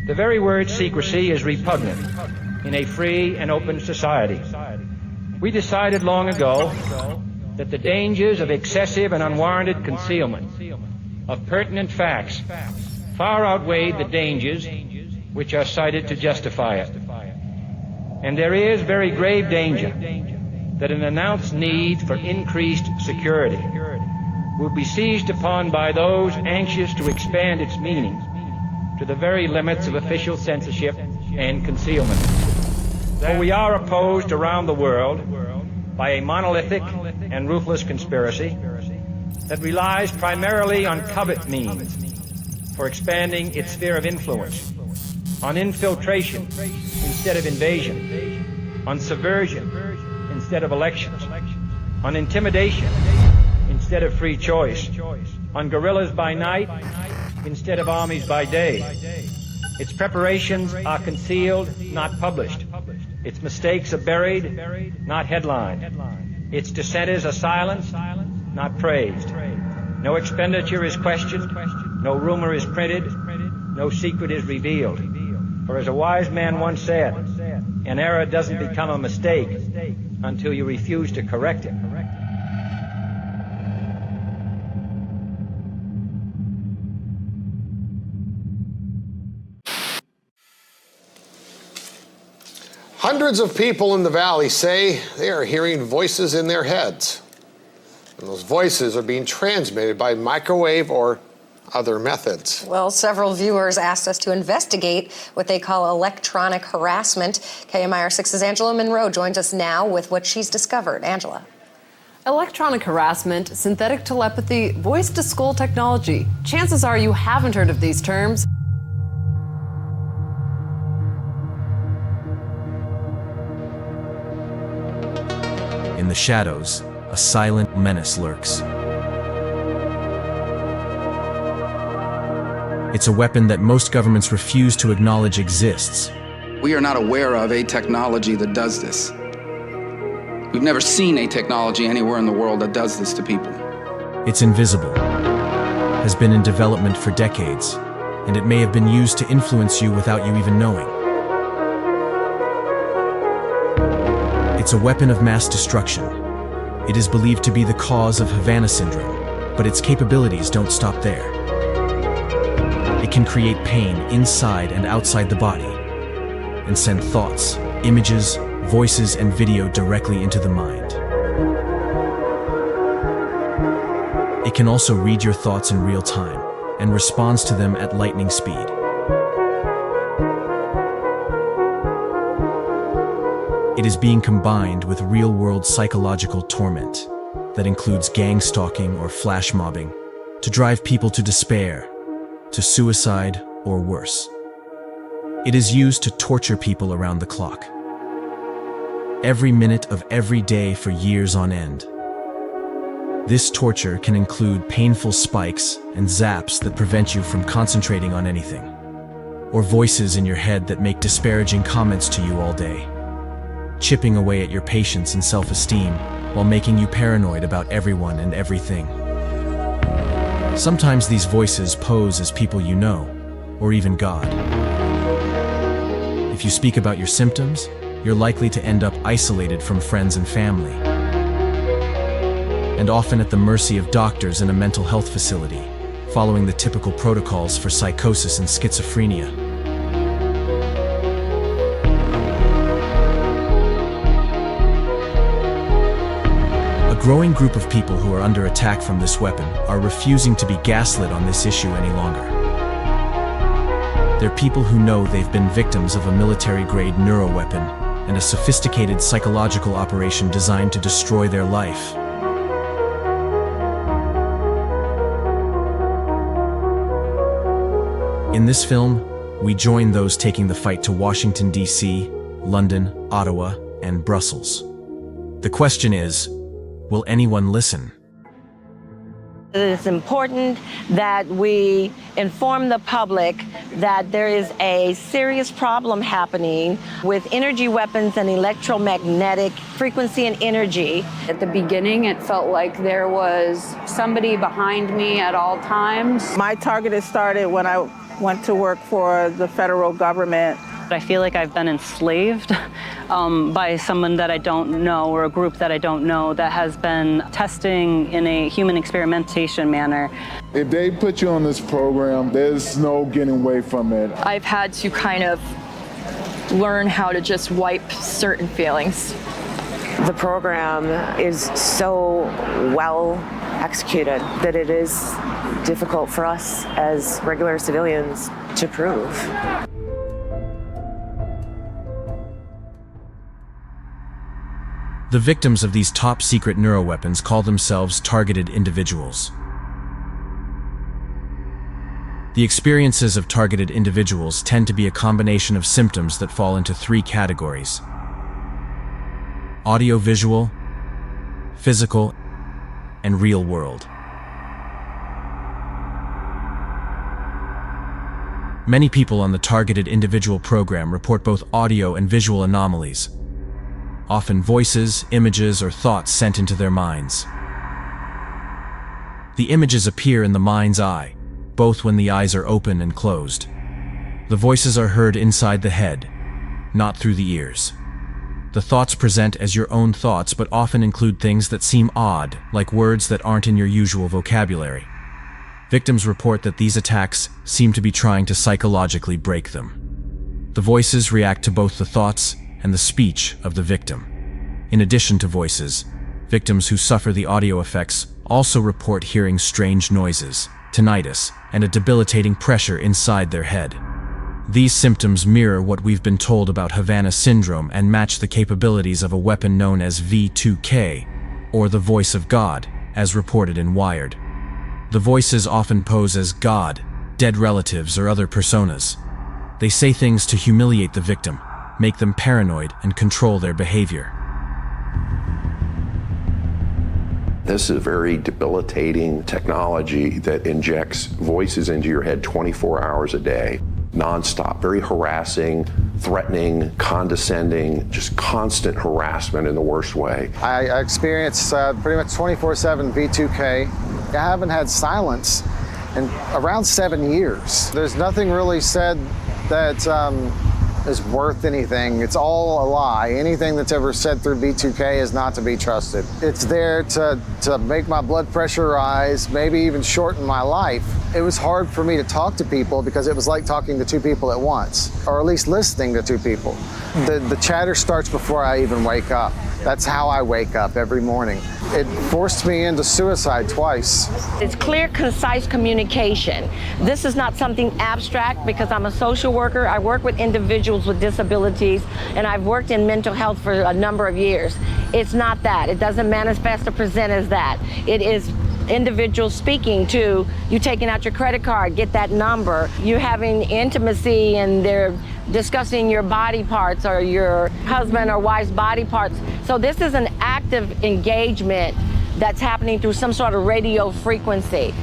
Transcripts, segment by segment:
The very word secrecy is repugnant in a free and open society. We decided long ago that the dangers of excessive and unwarranted concealment of pertinent facts far outweighed the dangers which are cited to justify it. And there is very grave danger that an announced need for increased security will be seized upon by those anxious to expand its meaning to the very limits of official censorship and concealment. For we are opposed around the world by a monolithic and ruthless conspiracy that relies primarily on covert means for expanding its sphere of influence, on infiltration instead of invasion, on subversion instead of elections, on intimidation instead of free choice, on guerrillas by night instead of armies by day. Its preparations are concealed, not published. Its mistakes are buried, not headlined. Its dissenters are silenced, not praised. No expenditure is questioned, no rumor is printed, no secret is revealed. For as a wise man once said, an error doesn't become a mistake until you refuse to correct it. Hundreds of people in the valley say they are hearing voices in their heads. And those voices are being transmitted by microwave or other methods. Well, several viewers asked us to investigate what they call electronic harassment. KMIR 6's Angela Monroe joins us now with what she's discovered. Angela. Electronic harassment, synthetic telepathy, voice-to-skull technology. Chances are you haven't heard of these terms. In the shadows, a silent menace lurks. It's a weapon that most governments refuse to acknowledge exists. We are not aware of a technology that does this. We've never seen a technology anywhere in the world that does this to people. It's invisible, has been in development for decades, and it may have been used to influence you without you even knowing. It's a weapon of mass destruction. It is believed to be the cause of Havana syndrome, but its capabilities don't stop there. It can create pain inside and outside the body, and send thoughts, images, voices, and video directly into the mind. It can also read your thoughts in real time, and responds to them at lightning speed. It is being combined with real-world psychological torment that includes gang stalking or flash mobbing to drive people to despair, to suicide, or worse. It is used to torture people around the clock. Every minute of every day for years on end. This torture can include painful spikes and zaps that prevent you from concentrating on anything, or voices in your head that make disparaging comments to you all day, chipping away at your patience and self-esteem while making you paranoid about everyone and everything. Sometimes these voices pose as people you know, or even God. If you speak about your symptoms, you're likely to end up isolated from friends and family, and often at the mercy of doctors in a mental health facility, following the typical protocols for psychosis and schizophrenia. A growing group of people who are under attack from this weapon are refusing to be gaslit on this issue any longer. They're people who know they've been victims of a military-grade neuroweapon and a sophisticated psychological operation designed to destroy their life. In this film, we join those taking the fight to Washington, D.C., London, Ottawa, and Brussels. The question is, will anyone listen? It's important that we inform the public that there is a serious problem happening with energy weapons and electromagnetic frequency and energy. At the beginning, it felt like there was somebody behind me at all times. My target had started when I went to work for the federal government. I feel like I've been enslaved by someone that I don't know or a group that I don't know that has been testing in a human experimentation manner. If they put you on this program, there's no getting away from it. I've had to kind of learn how to just wipe certain feelings. The program is so well executed that it is difficult for us as regular civilians to prove. The victims of these top-secret neuroweapons call themselves targeted individuals. The experiences of targeted individuals tend to be a combination of symptoms that fall into three categories: audio-visual, physical, and real-world. Many people on the targeted individual program report both audio and visual anomalies, often voices, images, or thoughts sent into their minds. The images appear in the mind's eye, both when the eyes are open and closed. The voices are heard inside the head, not through the ears. The thoughts present as your own thoughts, but often include things that seem odd, like words that aren't in your usual vocabulary. Victims report that these attacks seem to be trying to psychologically break them. The voices react to both the thoughts and the speech of the victim. In addition to voices, victims who suffer the audio effects also report hearing strange noises, tinnitus, and a debilitating pressure inside their head. These symptoms mirror what we've been told about Havana syndrome and match the capabilities of a weapon known as V2K, or the voice of God, as reported in Wired. The voices often pose as God, dead relatives, or other personas. They say things to humiliate the victim, make them paranoid, and control their behavior. This is a very debilitating technology that injects voices into your head 24 hours a day, nonstop, very harassing, threatening, condescending, just constant harassment in the worst way. I experience pretty much 24/7 V2K. I haven't had silence in around 7 years. There's nothing really said that is worth anything. It's all a lie. Anything that's ever said through V2K is not to be trusted. It's there to make my blood pressure rise, maybe even shorten my life. It was hard for me to talk to people because it was like talking to two people at once, or at least listening to two people. The chatter starts before I even wake up. That's how I wake up every morning. It forced me into suicide twice. It's clear, concise communication. This is not something abstract because I'm a social worker. I work with individuals with disabilities, and I've worked in mental health for a number of years. It's not that. It doesn't manifest or present as that. It is individuals speaking to you, taking out your credit card, get that number, you having intimacy, and they're discussing your body parts or your husband or wife's body parts. So this is an active engagement that's happening through some sort of radio frequency.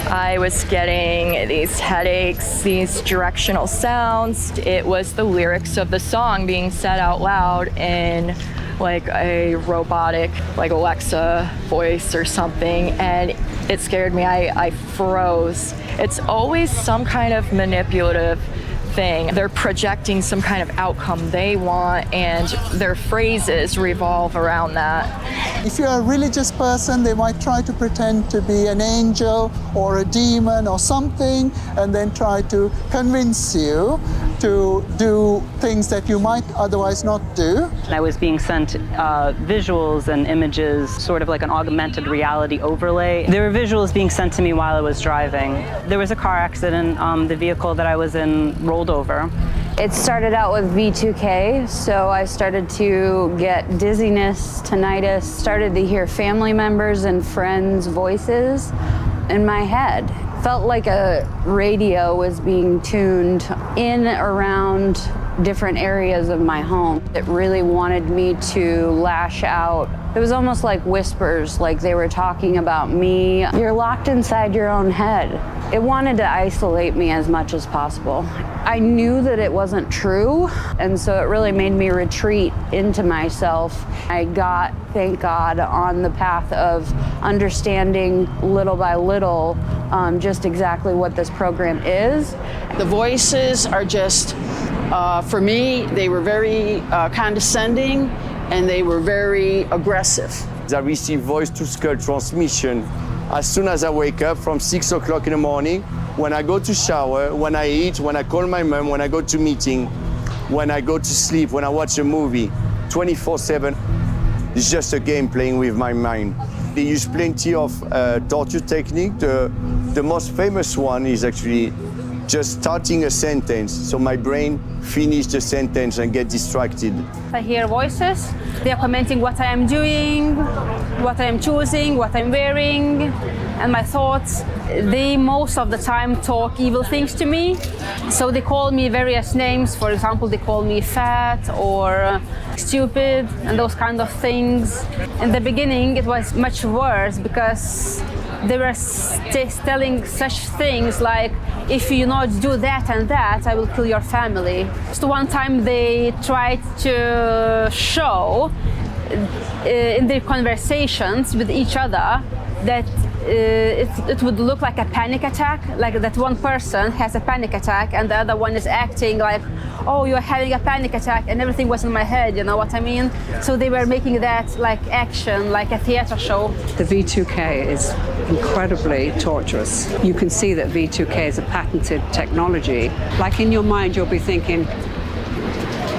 I was getting these headaches, these directional sounds. It was the lyrics of the song being said out loud in like a robotic, like Alexa voice or something, and it scared me. I froze. It's always some kind of manipulative thing. They're projecting some kind of outcome they want, and their phrases revolve around that. If you're a religious person, they might try to pretend to be an angel or a demon or something, and then try to convince you to do things that you might otherwise not do. I was being sent visuals and images, sort of like an augmented reality overlay. There were visuals being sent to me while I was driving. There was a car accident. The vehicle that I was in rolled over. It started out with V2K, so I started to get dizziness, tinnitus, started to hear family members and friends' voices in my head. Felt like a radio was being tuned in around different areas of my home. It really wanted me to lash out It was almost like whispers, like they were talking about me. You're locked inside your own head. It wanted to isolate me as much as possible. I knew that it wasn't true, and so it really made me retreat into myself. I got, thank God, on the path of understanding little by little just exactly what this program is. The voices are just, for me, they were very condescending and they were very aggressive. I receive voice-to-skull transmission as soon as I wake up from 6 o'clock in the morning, when I go to shower, when I eat, when I call my mom, when I go to meeting, when I go to sleep, when I watch a movie, 24/7. It's just a game playing with my mind. They use plenty of torture technique. The most famous one is actually just starting a sentence, so my brain finish the sentence and get distracted. I hear voices. They are commenting what I am doing, what I am choosing, what I'm wearing, and my thoughts. They most of the time talk evil things to me. So they call me various names. For example, they call me fat or stupid and those kind of things. In the beginning, it was much worse because they were telling such things like, if you not do that and that, I will kill your family. So one time they tried to show in their conversations with each other that it would look like a panic attack, like that one person has a panic attack and the other one is acting like, oh, you're having a panic attack, and everything was in my head, you know what I mean? So they were making that like action, like a theater show. The V2K is incredibly torturous. You can see that V2K is a patented technology. Like in your mind, you'll be thinking,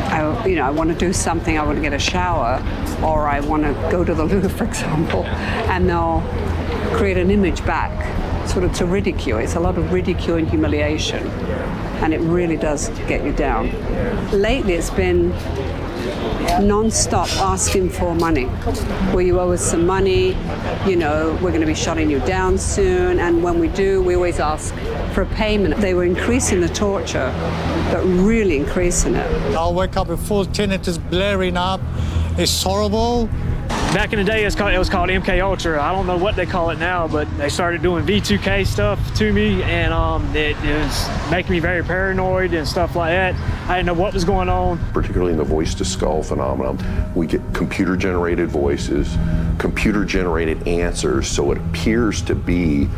I want to do something, I want to get a shower, or I want to go to the loo, for example, and they'll create an image back, sort of to ridicule. It's a lot of ridicule and humiliation, and it really does get you down. Lately, it's been non-stop asking for money. Will you owe us some money? You know, we're going to be shutting you down soon, and when we do, we always ask for a payment. They were increasing the torture, but really increasing it. I'll wake up with full tinnitus blaring up. It's horrible. Back in the day, it was called MK Ultra. I don't know what they call it now, but they started doing V2K stuff to me, and it was making me very paranoid and stuff like that. I didn't know what was going on. Particularly in the voice-to-skull phenomenon, we get computer-generated voices, computer-generated answers, so it appears to be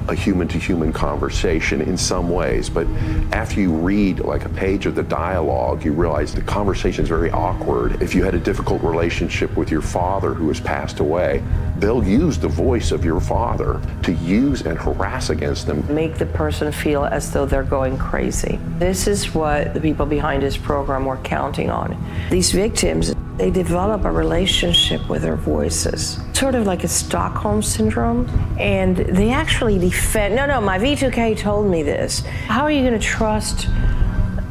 a human-to-human conversation in some ways, but after you read like a page of the dialogue, you realize the conversation is very awkward. If you had a difficult relationship with your father who has passed away, they'll use the voice of your father to use and harass against them. Make the person feel as though they're going crazy. This is what the people behind this program were counting on. These victims, they develop a relationship with their voices, sort of like a Stockholm syndrome, and they actually defend, no, my V2K told me this. How are you going to trust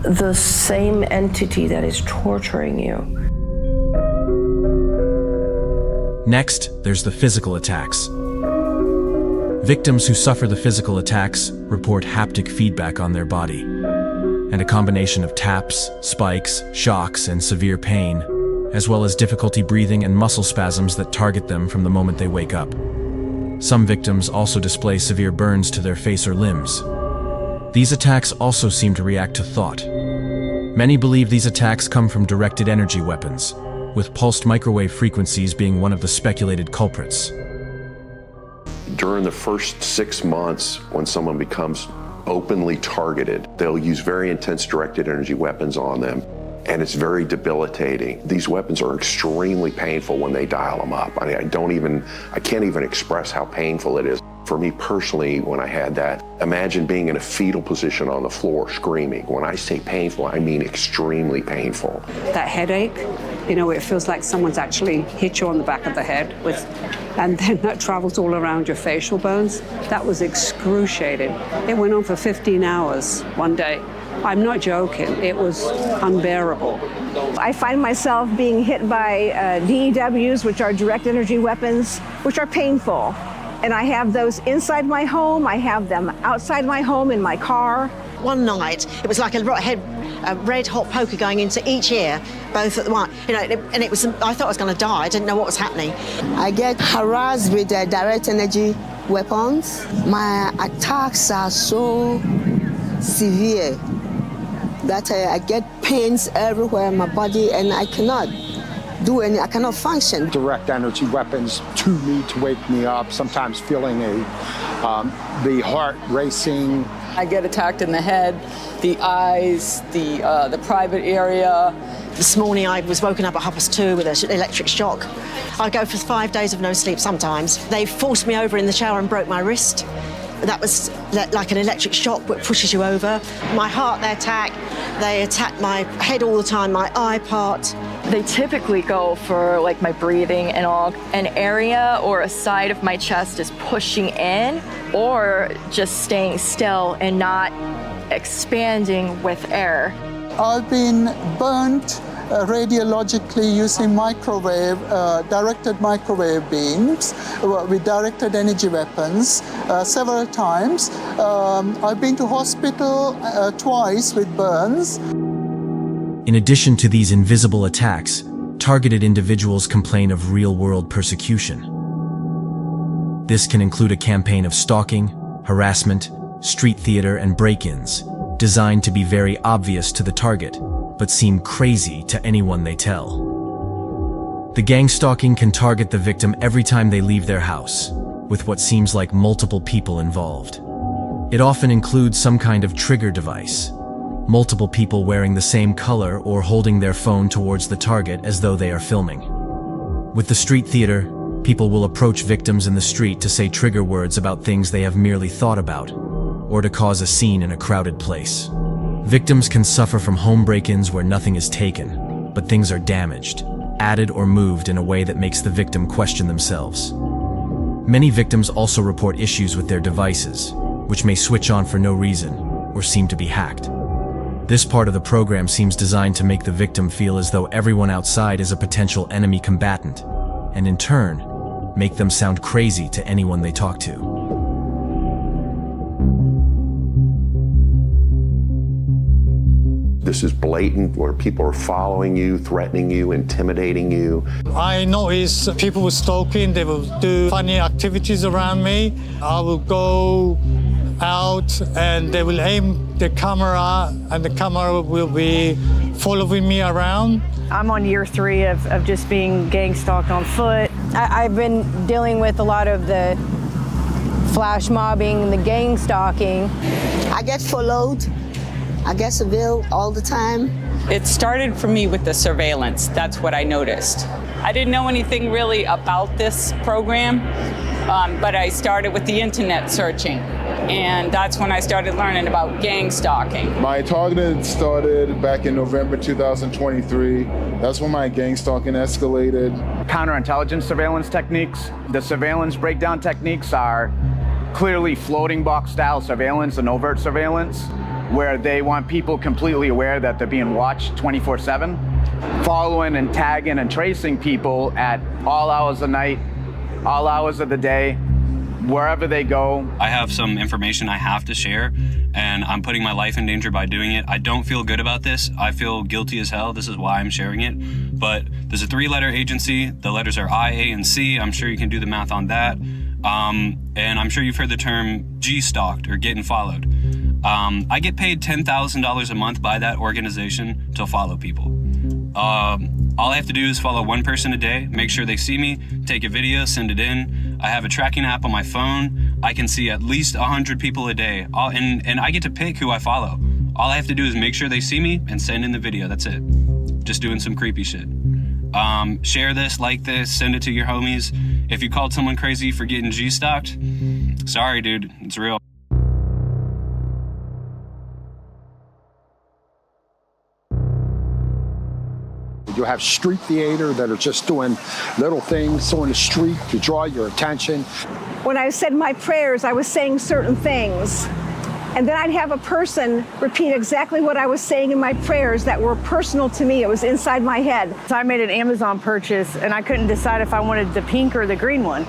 the same entity that is torturing you? Next, there's the physical attacks. Victims who suffer the physical attacks report haptic feedback on their body, and a combination of taps, spikes, shocks, and severe pain, as well as difficulty breathing and muscle spasms that target them from the moment they wake up. Some victims also display severe burns to their face or limbs. These attacks also seem to react to thought. Many believe these attacks come from directed energy weapons, with pulsed microwave frequencies being one of the speculated culprits. During the first 6 months, when someone becomes openly targeted, they'll use very intense directed energy weapons on them, and it's very debilitating. These weapons are extremely painful when they dial them up. I can't even express how painful it is. For me personally, when I had that, imagine being in a fetal position on the floor screaming. When I say painful, I mean extremely painful. That headache, you know, it feels like someone's actually hit you on the back of the head and then that travels all around your facial bones. That was excruciating. It went on for 15 hours one day. I'm not joking, it was unbearable. I find myself being hit by DEWs, which are direct energy weapons, which are painful. And I have those inside my home, I have them outside my home in my car. one night, it was like a red hot poker going into each ear, both at the one. You know, and it was. I thought I was going to die. I didn't know what was happening. I get harassed with direct energy weapons. My attacks are so severe that I get pains everywhere in my body, and I cannot do any. I cannot function. Direct energy weapons to me to wake me up. Sometimes feeling the heart racing. I get attacked in the head, the eyes, the private area. This morning I was woken up at 2:30 with an electric shock. I go for 5 days of no sleep sometimes. They forced me over in the shower and broke my wrist. That was like an electric shock that pushes you over. My heart they attack my head all the time, my eye part. They typically go for like my breathing and all. An area or a side of my chest is pushing in or just staying still and not expanding with air. I've been burnt radiologically using directed microwave beams with directed energy weapons several times. I've been to hospital twice with burns. In addition to these invisible attacks, targeted individuals complain of real-world persecution. This can include a campaign of stalking, harassment, street theater, and break-ins, designed to be very obvious to the target, but seem crazy to anyone they tell. The gang stalking can target the victim every time they leave their house, with what seems like multiple people involved. It often includes some kind of trigger device, multiple people wearing the same color or holding their phone towards the target as though they are filming. With the street theater, people will approach victims in the street to say trigger words about things they have merely thought about, or to cause a scene in a crowded place. Victims can suffer from home break-ins where nothing is taken, but things are damaged, added or moved in a way that makes the victim question themselves. Many victims also report issues with their devices, which may switch on for no reason or seem to be hacked. This part of the program seems designed to make the victim feel as though everyone outside is a potential enemy combatant, and in turn, make them sound crazy to anyone they talk to. This is blatant, where people are following you, threatening you, intimidating you. I notice people were stalking, they will do funny activities around me. I will go out and they will aim the camera and the camera will be following me around. I'm on year 3 of just being gang stalked on foot. I've been dealing with a lot of the flash mobbing, the gang stalking. I get followed. I get surveilled all the time. It started for me with the surveillance. That's what I noticed. I didn't know anything really about this program, but I started with the internet searching. And that's when I started learning about gang stalking. My targeting started back in November 2023. That's when my gang stalking escalated. Counterintelligence surveillance techniques. The surveillance breakdown techniques are clearly floating box style surveillance and overt surveillance, where they want people completely aware that they're being watched 24/7, following and tagging and tracing people at all hours of the night, all hours of the day, wherever they go. I have some information I have to share, and I'm putting my life in danger by doing it. I don't feel good about this. I feel guilty as hell. This is why I'm sharing it. But there's a 3-letter agency. The letters are I, A, and C. I'm sure you can do the math on that. And I'm sure you've heard the term G-stalked or getting followed. I get paid $10,000 a month by that organization to follow people. All I have to do is follow one person a day, make sure they see me, take a video, send it in. I have a tracking app on my phone. I can see at least 100 people a day, and I get to pick who I follow. All I have to do is make sure they see me and send in the video. That's it. Just doing some creepy shit. Share this, like this, send it to your homies. If you called someone crazy for getting G-stalked, sorry, dude, it's real. You have street theater that are just doing little things on the street to draw your attention. When I said my prayers, I was saying certain things. And then I'd have a person repeat exactly what I was saying in my prayers that were personal to me. It was inside my head. So I made an Amazon purchase and I couldn't decide if I wanted the pink or the green one.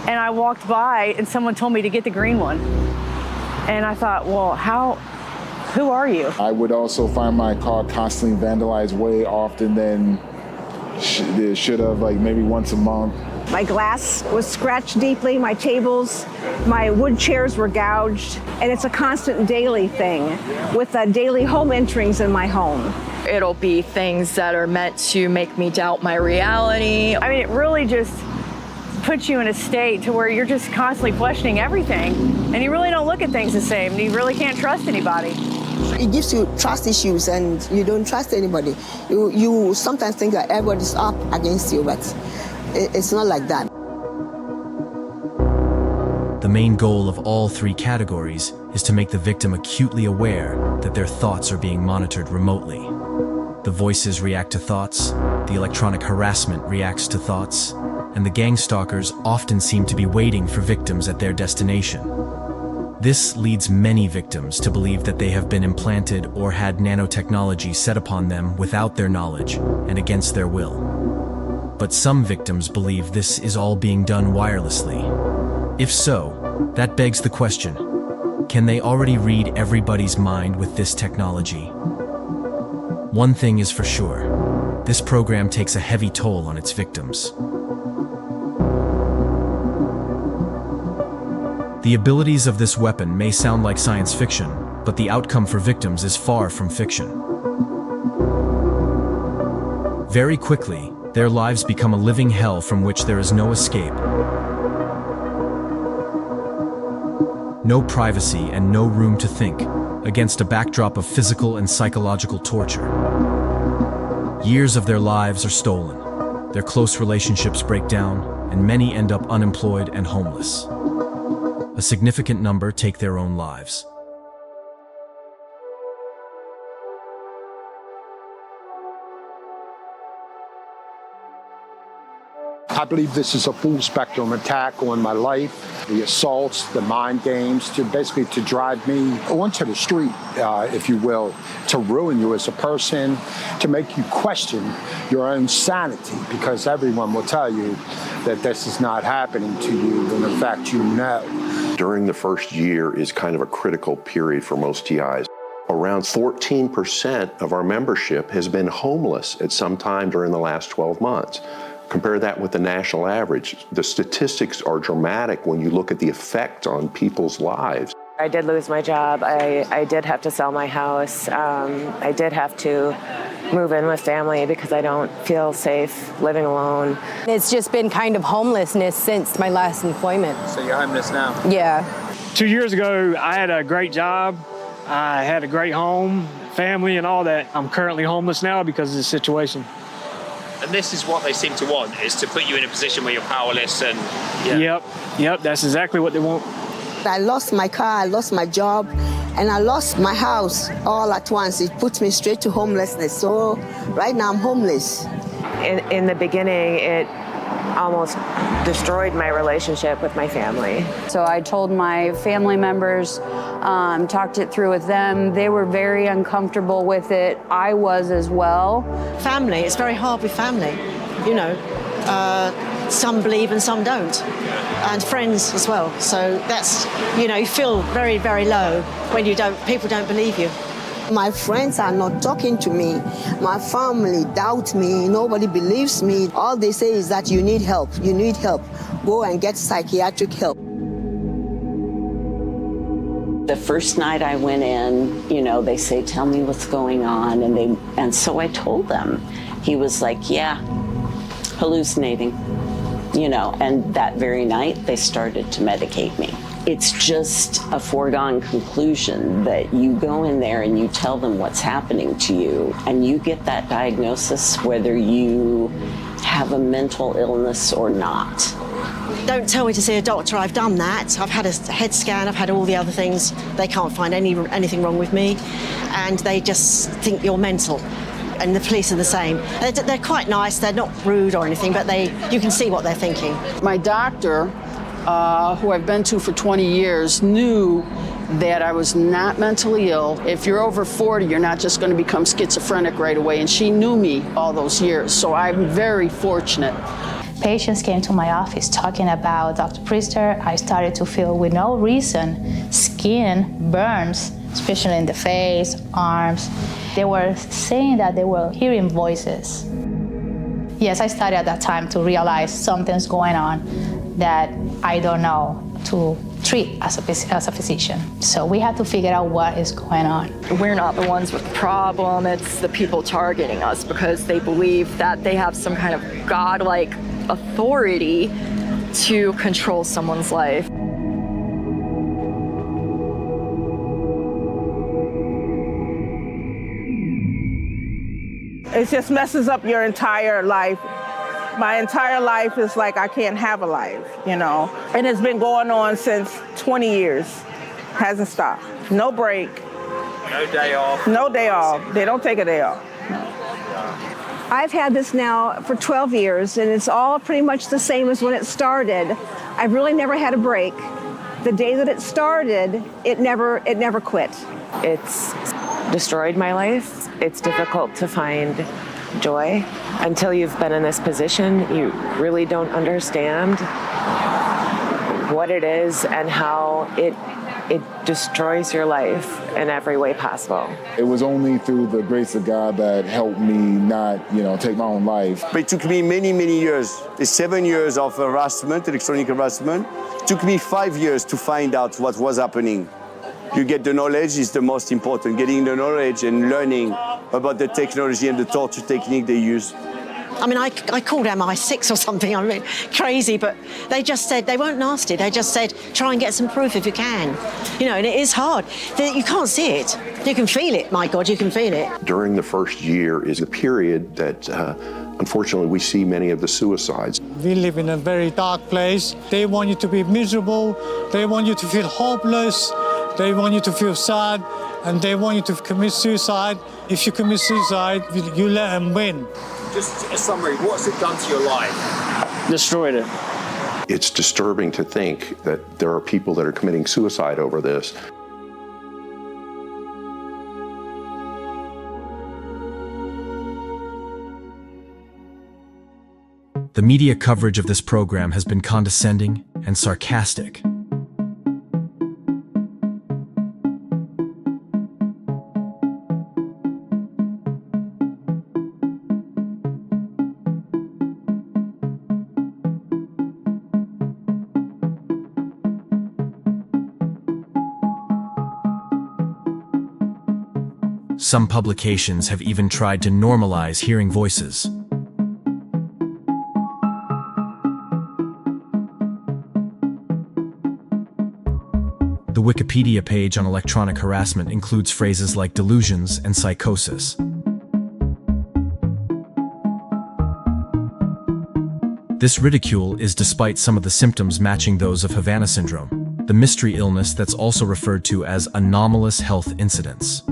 And I walked by and someone told me to get the green one. And I thought, well, how Who are you? I would also find my car constantly vandalized way often than it should have, like maybe once a month. My glass was scratched deeply, my tables, my wood chairs were gouged, and it's a constant daily thing with daily home enterings in my home. It'll be things that are meant to make me doubt my reality. I mean, it really just puts you in a state to where you're just constantly questioning everything, and you really don't look at things the same. You really can't trust anybody. It gives you trust issues and you don't trust anybody. You sometimes think that everybody's up against you, but it's not like that. The main goal of all three categories is to make the victim acutely aware that their thoughts are being monitored remotely. The voices react to thoughts, the electronic harassment reacts to thoughts, and the gang stalkers often seem to be waiting for victims at their destination. This leads many victims to believe that they have been implanted or had nanotechnology set upon them without their knowledge and against their will. But some victims believe this is all being done wirelessly. If so, that begs the question, can they already read everybody's mind with this technology? One thing is for sure, this program takes a heavy toll on its victims. The abilities of this weapon may sound like science fiction, but the outcome for victims is far from fiction. Very quickly, their lives become a living hell from which there is no escape. No privacy and no room to think, against a backdrop of physical and psychological torture. Years of their lives are stolen, their close relationships break down, and many end up unemployed and homeless. A significant number take their own lives. I believe this is a full spectrum attack on my life, the assaults, the mind games, basically to drive me onto the street, if you will, to ruin you as a person, to make you question your own sanity, because everyone will tell you that this is not happening to you when in fact you know. During the first year is kind of a critical period for most TIs. Around 14% of our membership has been homeless at some time during the last 12 months. Compare that with the national average. The statistics are dramatic when you look at the effect on people's lives. I did lose my job. I did have to sell my house. I did have to move in with family because I don't feel safe living alone. It's just been kind of homelessness since my last employment. So you're homeless now? Yeah. 2 years ago, I had a great job. I had a great home, family, and all that. I'm currently homeless now because of the situation. And this is what they seem to want, is to put you in a position where you're powerless and... Yeah. Yep, that's exactly what they want. I lost my car, I lost my job, and I lost my house all at once. It put me straight to homelessness. So right now I'm homeless. In the beginning, it almost destroyed my relationship with my family. So I told my family members, talked it through with them. They were very uncomfortable with it. I was as well. Family, it's very hard with family, you know. Some believe and some don't. And friends as well. So that's, you know, you feel very, very low when people don't believe you. My friends are not talking to me. My family doubt me. Nobody believes me. All they say is that you need help. You need help. Go and get psychiatric help. The first night I went in, you know, they say, tell me what's going on. And so I told them. He was like, yeah, hallucinating, you know, and that very night they started to medicate me. It's just a foregone conclusion that you go in there and you tell them what's happening to you and you get that diagnosis whether you have a mental illness or not. Don't tell me to see a doctor, I've done that. I've had a head scan, I've had all the other things. They can't find anything wrong with me and they just think you're mental. And the police are the same. They're quite nice, they're not rude or anything, but you can see what they're thinking. My doctor, who I've been to for 20 years, knew that I was not mentally ill. If you're over 40, you're not just going to become schizophrenic right away. And she knew me all those years, so I'm very fortunate. Patients came to my office talking about Dr. Priester. I started to feel, with no reason, skin burns especially in the face, arms. They were saying that they were hearing voices. Yes, I started at that time to realize something's going on that I don't know to treat as a physician. So we have to figure out what is going on. We're not the ones with the problem, it's the people targeting us because they believe that they have some kind of godlike authority to control someone's life. It just messes up your entire life. My entire life is like I can't have a life, you know? And it's been going on since 20 years. Hasn't stopped. No break. No day off. No day off. They don't take a day off. I've had this now for 12 years, and it's all pretty much the same as when it started. I've really never had a break. The day that it started, it never quit. It's destroyed my life. It's difficult to find joy. Until you've been in this position, you really don't understand what it is and how it destroys your life in every way possible. It was only through the grace of God that helped me not, take my own life. But it took me many, many years. It's 7 years of harassment, electronic harassment. It took me 5 years to find out what was happening. You get the knowledge is the most important. Getting the knowledge and learning about the technology and the torture technique they use. I mean, I called MI6 or something, I mean, crazy, but they just said, they weren't nasty, they just said, try and get some proof if you can. And it is hard. You can't see it. You can feel it, my God, you can feel it. During the first year is a period that, unfortunately, we see many of the suicides. We live in a very dark place. They want you to be miserable. They want you to feel hopeless. They want you to feel sad, and they want you to commit suicide. If you commit suicide, you let them win. Just a summary, what's it done to your life? Destroyed it. It's disturbing to think that there are people that are committing suicide over this. The media coverage of this program has been condescending and sarcastic. Some publications have even tried to normalize hearing voices. The Wikipedia page on electronic harassment includes phrases like delusions and psychosis. This ridicule is despite some of the symptoms matching those of Havana syndrome, the mystery illness that's also referred to as anomalous health incidents.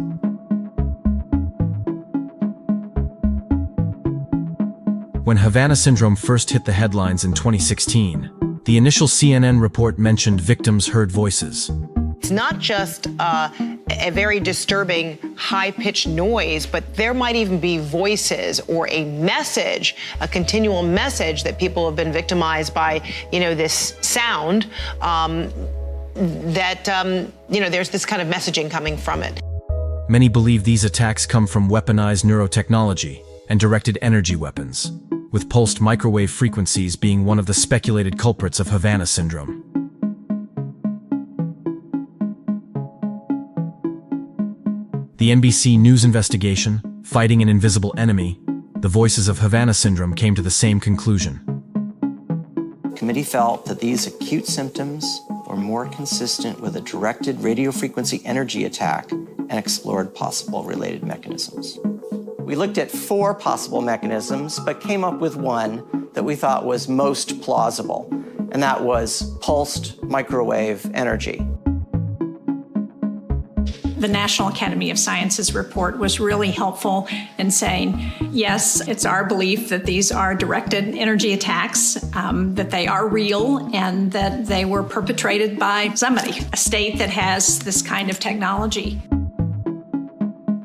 When Havana syndrome first hit the headlines in 2016, the initial CNN report mentioned victims heard voices. It's not just a very disturbing high-pitched noise, but there might even be voices or a message, a continual message that people have been victimized by, this sound, there's this kind of messaging coming from it. Many believe these attacks come from weaponized neurotechnology and directed energy weapons, with pulsed microwave frequencies being one of the speculated culprits of Havana syndrome. The NBC News investigation, Fighting an Invisible Enemy, The Voices of Havana Syndrome, came to the same conclusion. The committee felt that these acute symptoms were more consistent with a directed radiofrequency energy attack and explored possible related mechanisms. We looked at 4 possible mechanisms, but came up with one that we thought was most plausible, and that was pulsed microwave energy. The National Academy of Sciences report was really helpful in saying, yes, it's our belief that these are directed energy attacks, that they are real, and that they were perpetrated by somebody, a state that has this kind of technology.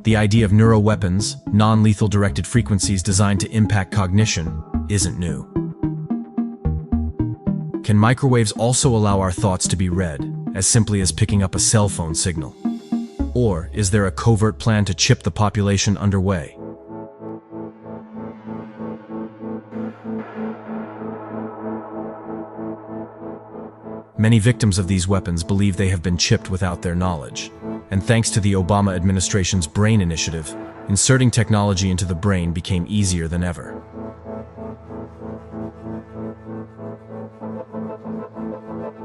The idea of neuroweapons, non-lethal directed frequencies designed to impact cognition, isn't new. Can microwaves also allow our thoughts to be read, as simply as picking up a cell phone signal? Or is there a covert plan to chip the population underway? Many victims of these weapons believe they have been chipped without their knowledge. And thanks to the Obama administration's Brain Initiative, inserting technology into the brain became easier than ever.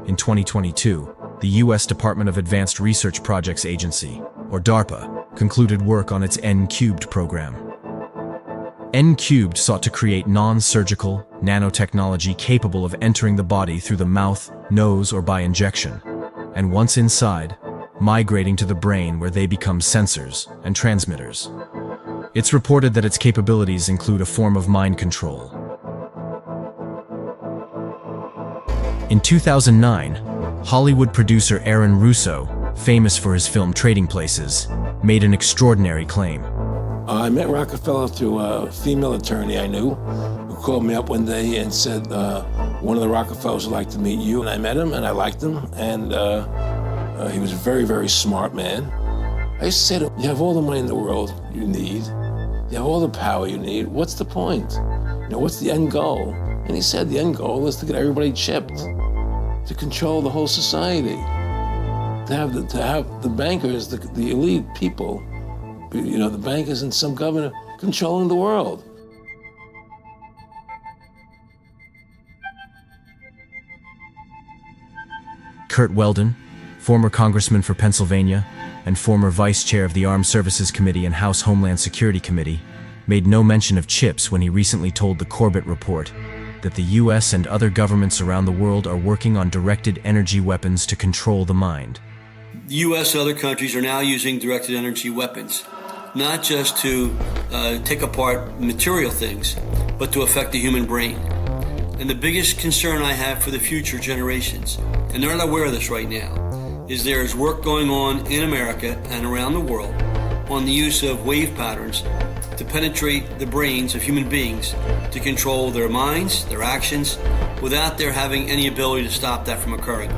In 2022, the U.S. Department of Advanced Research Projects Agency, or DARPA, concluded work on its N-Cubed program. N-Cubed sought to create non-surgical nanotechnology capable of entering the body through the mouth, nose, or by injection, and once inside, migrating to the brain where they become sensors and transmitters. It's reported that its capabilities include a form of mind control. In 2009, Hollywood producer Aaron Russo, famous for his film Trading Places, made an extraordinary claim. I met Rockefeller through a female attorney I knew who called me up one day and said, one of the Rockefellers would like to meet you. And I met him and I liked him. And he was a very, very smart man. I used to say to him, you have all the money in the world you need. You have all the power you need. What's the point? You know, what's the end goal? And he said the end goal is to get everybody chipped, to control the whole society, to have the bankers, the elite people, you know, the bankers and some governor controlling the world. Curt Weldon, former congressman for Pennsylvania and former vice chair of the Armed Services Committee and House Homeland Security Committee, made no mention of chips when he recently told the Corbett Report that the U.S. and other governments around the world are working on directed energy weapons to control the mind. The U.S. and other countries are now using directed energy weapons, not just to take apart material things, but to affect the human brain. And the biggest concern I have for the future generations, and they're not aware of this right now, is there is work going on in America and around the world on the use of wave patterns to penetrate the brains of human beings to control their minds, their actions, without their having any ability to stop that from occurring.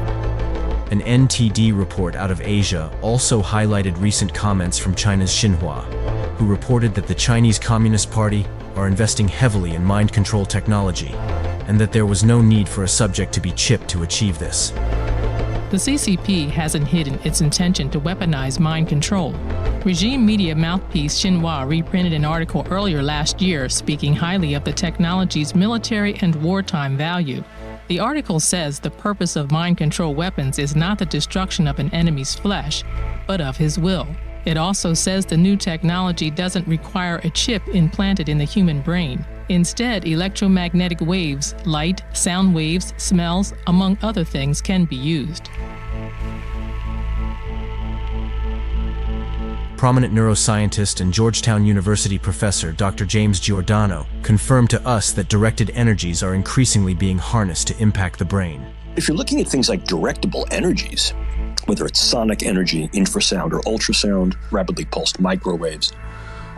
An NTD report out of Asia also highlighted recent comments from China's Xinhua, who reported that the Chinese Communist Party are investing heavily in mind control technology, and that there was no need for a subject to be chipped to achieve this. The CCP hasn't hidden its intention to weaponize mind control. Regime media mouthpiece Xinhua reprinted an article earlier last year speaking highly of the technology's military and wartime value. The article says the purpose of mind control weapons is not the destruction of an enemy's flesh, but of his will. It also says the new technology doesn't require a chip implanted in the human brain. Instead, electromagnetic waves, light, sound waves, smells, among other things, can be used. Prominent neuroscientist and Georgetown University professor Dr. James Giordano confirmed to us that directed energies are increasingly being harnessed to impact the brain. If you're looking at things like directable energies, whether it's sonic energy, infrasound, or ultrasound, rapidly pulsed microwaves,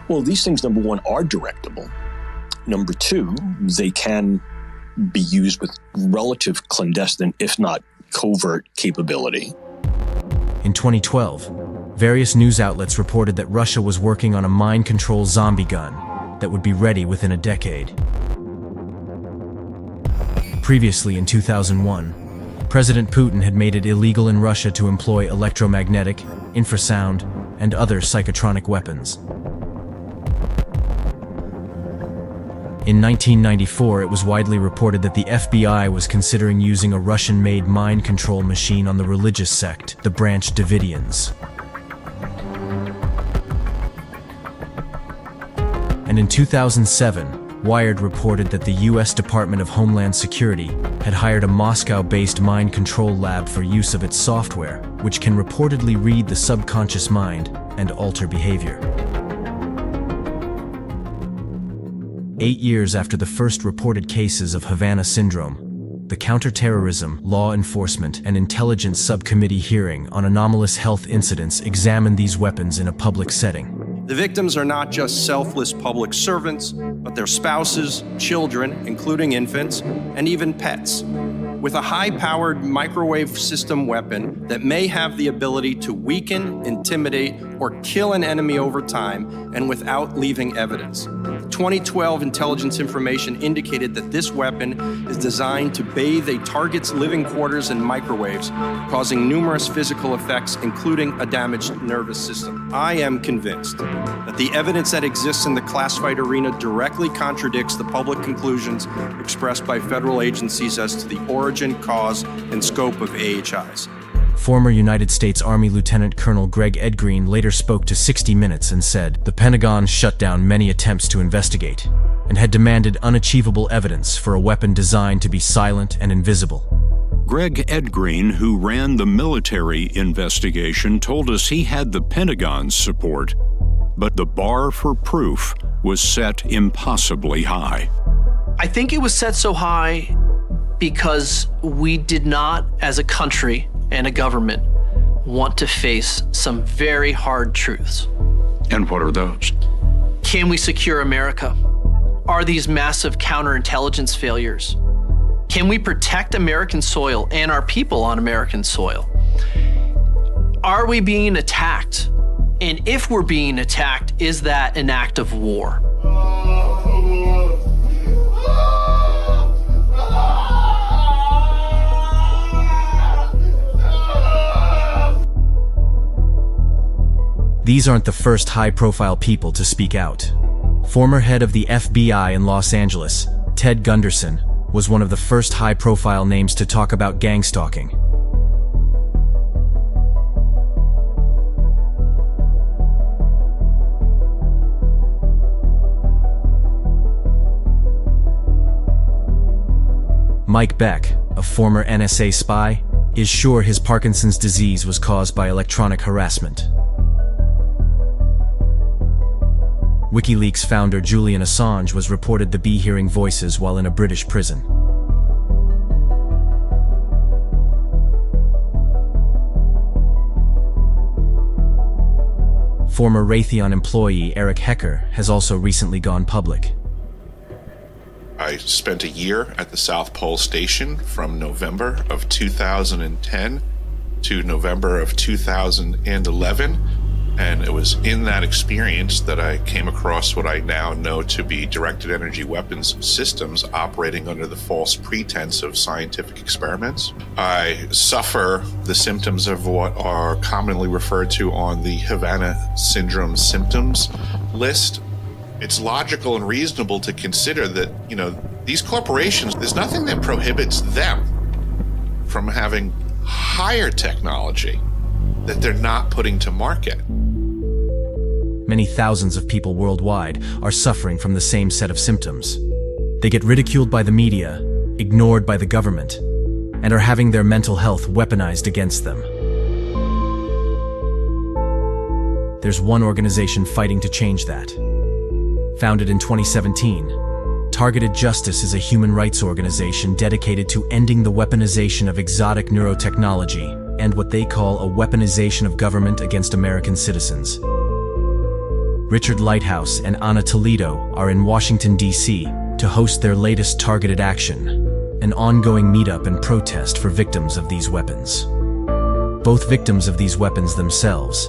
well, these things, number one, are directable. Number two, they can be used with relative clandestine, if not covert, capability. In 2012, various news outlets reported that Russia was working on a mind control zombie gun that would be ready within a decade. Previously, in 2001, President Putin had made it illegal in Russia to employ electromagnetic, infrasound, and other psychotronic weapons. In 1994, it was widely reported that the FBI was considering using a Russian-made mind control machine on the religious sect, the Branch Davidians. And in 2007, Wired reported that the U.S. Department of Homeland Security had hired a Moscow-based mind control lab for use of its software, which can reportedly read the subconscious mind and alter behavior. 8 years after the first reported cases of Havana syndrome, the Counterterrorism, Law Enforcement, and Intelligence Subcommittee hearing on anomalous health incidents examined these weapons in a public setting. The victims are not just selfless public servants, but their spouses, children, including infants, and even pets. with a high-powered microwave system weapon that may have the ability to weaken, intimidate, or kill an enemy over time and without leaving evidence. 2012 intelligence information indicated that this weapon is designed to bathe a target's living quarters in microwaves, causing numerous physical effects, including a damaged nervous system. I am convinced that the evidence that exists in the classified arena directly contradicts the public conclusions expressed by federal agencies as to the origin, cause, and scope of AHIs. Former United States Army Lieutenant Colonel Greg Edgreen later spoke to 60 Minutes and said, "The Pentagon shut down many attempts to investigate and had demanded unachievable evidence for a weapon designed to be silent and invisible." Greg Edgreen, who ran the military investigation, told us he had the Pentagon's support, but the bar for proof was set impossibly high. I think it was set so high because we did not, as a country and a government, want to face some very hard truths. And what are those? Can we secure America? Are these massive counterintelligence failures? Can we protect American soil and our people on American soil? Are we being attacked? And if we're being attacked, is that an act of war? These aren't the first high-profile people to speak out. Former head of the FBI in Los Angeles, Ted Gunderson, was one of the first high-profile names to talk about gang stalking. Mike Beck, a former NSA spy, is sure his Parkinson's disease was caused by electronic harassment. WikiLeaks founder Julian Assange was reported to be hearing voices while in a British prison. Former Raytheon employee Eric Hecker has also recently gone public. I spent a year at the South Pole Station from November of 2010 to November of 2011. And it was in that experience that I came across what I now know to be directed energy weapons systems operating under the false pretense of scientific experiments. I suffer the symptoms of what are commonly referred to on the Havana Syndrome symptoms list. It's logical and reasonable to consider that, these corporations, there's nothing that prohibits them from having higher technology that they're not putting to market. Many thousands of people worldwide are suffering from the same set of symptoms. They get ridiculed by the media, ignored by the government, and are having their mental health weaponized against them. There's one organization fighting to change that. Founded in 2017, Targeted Justice is a human rights organization dedicated to ending the weaponization of exotic neurotechnology and what they call a weaponization of government against American citizens. Richard Lighthouse and Ana Toledo are in Washington, D.C. to host their latest Targeted Action, an ongoing meetup and protest for victims of these weapons. Both victims of these weapons themselves,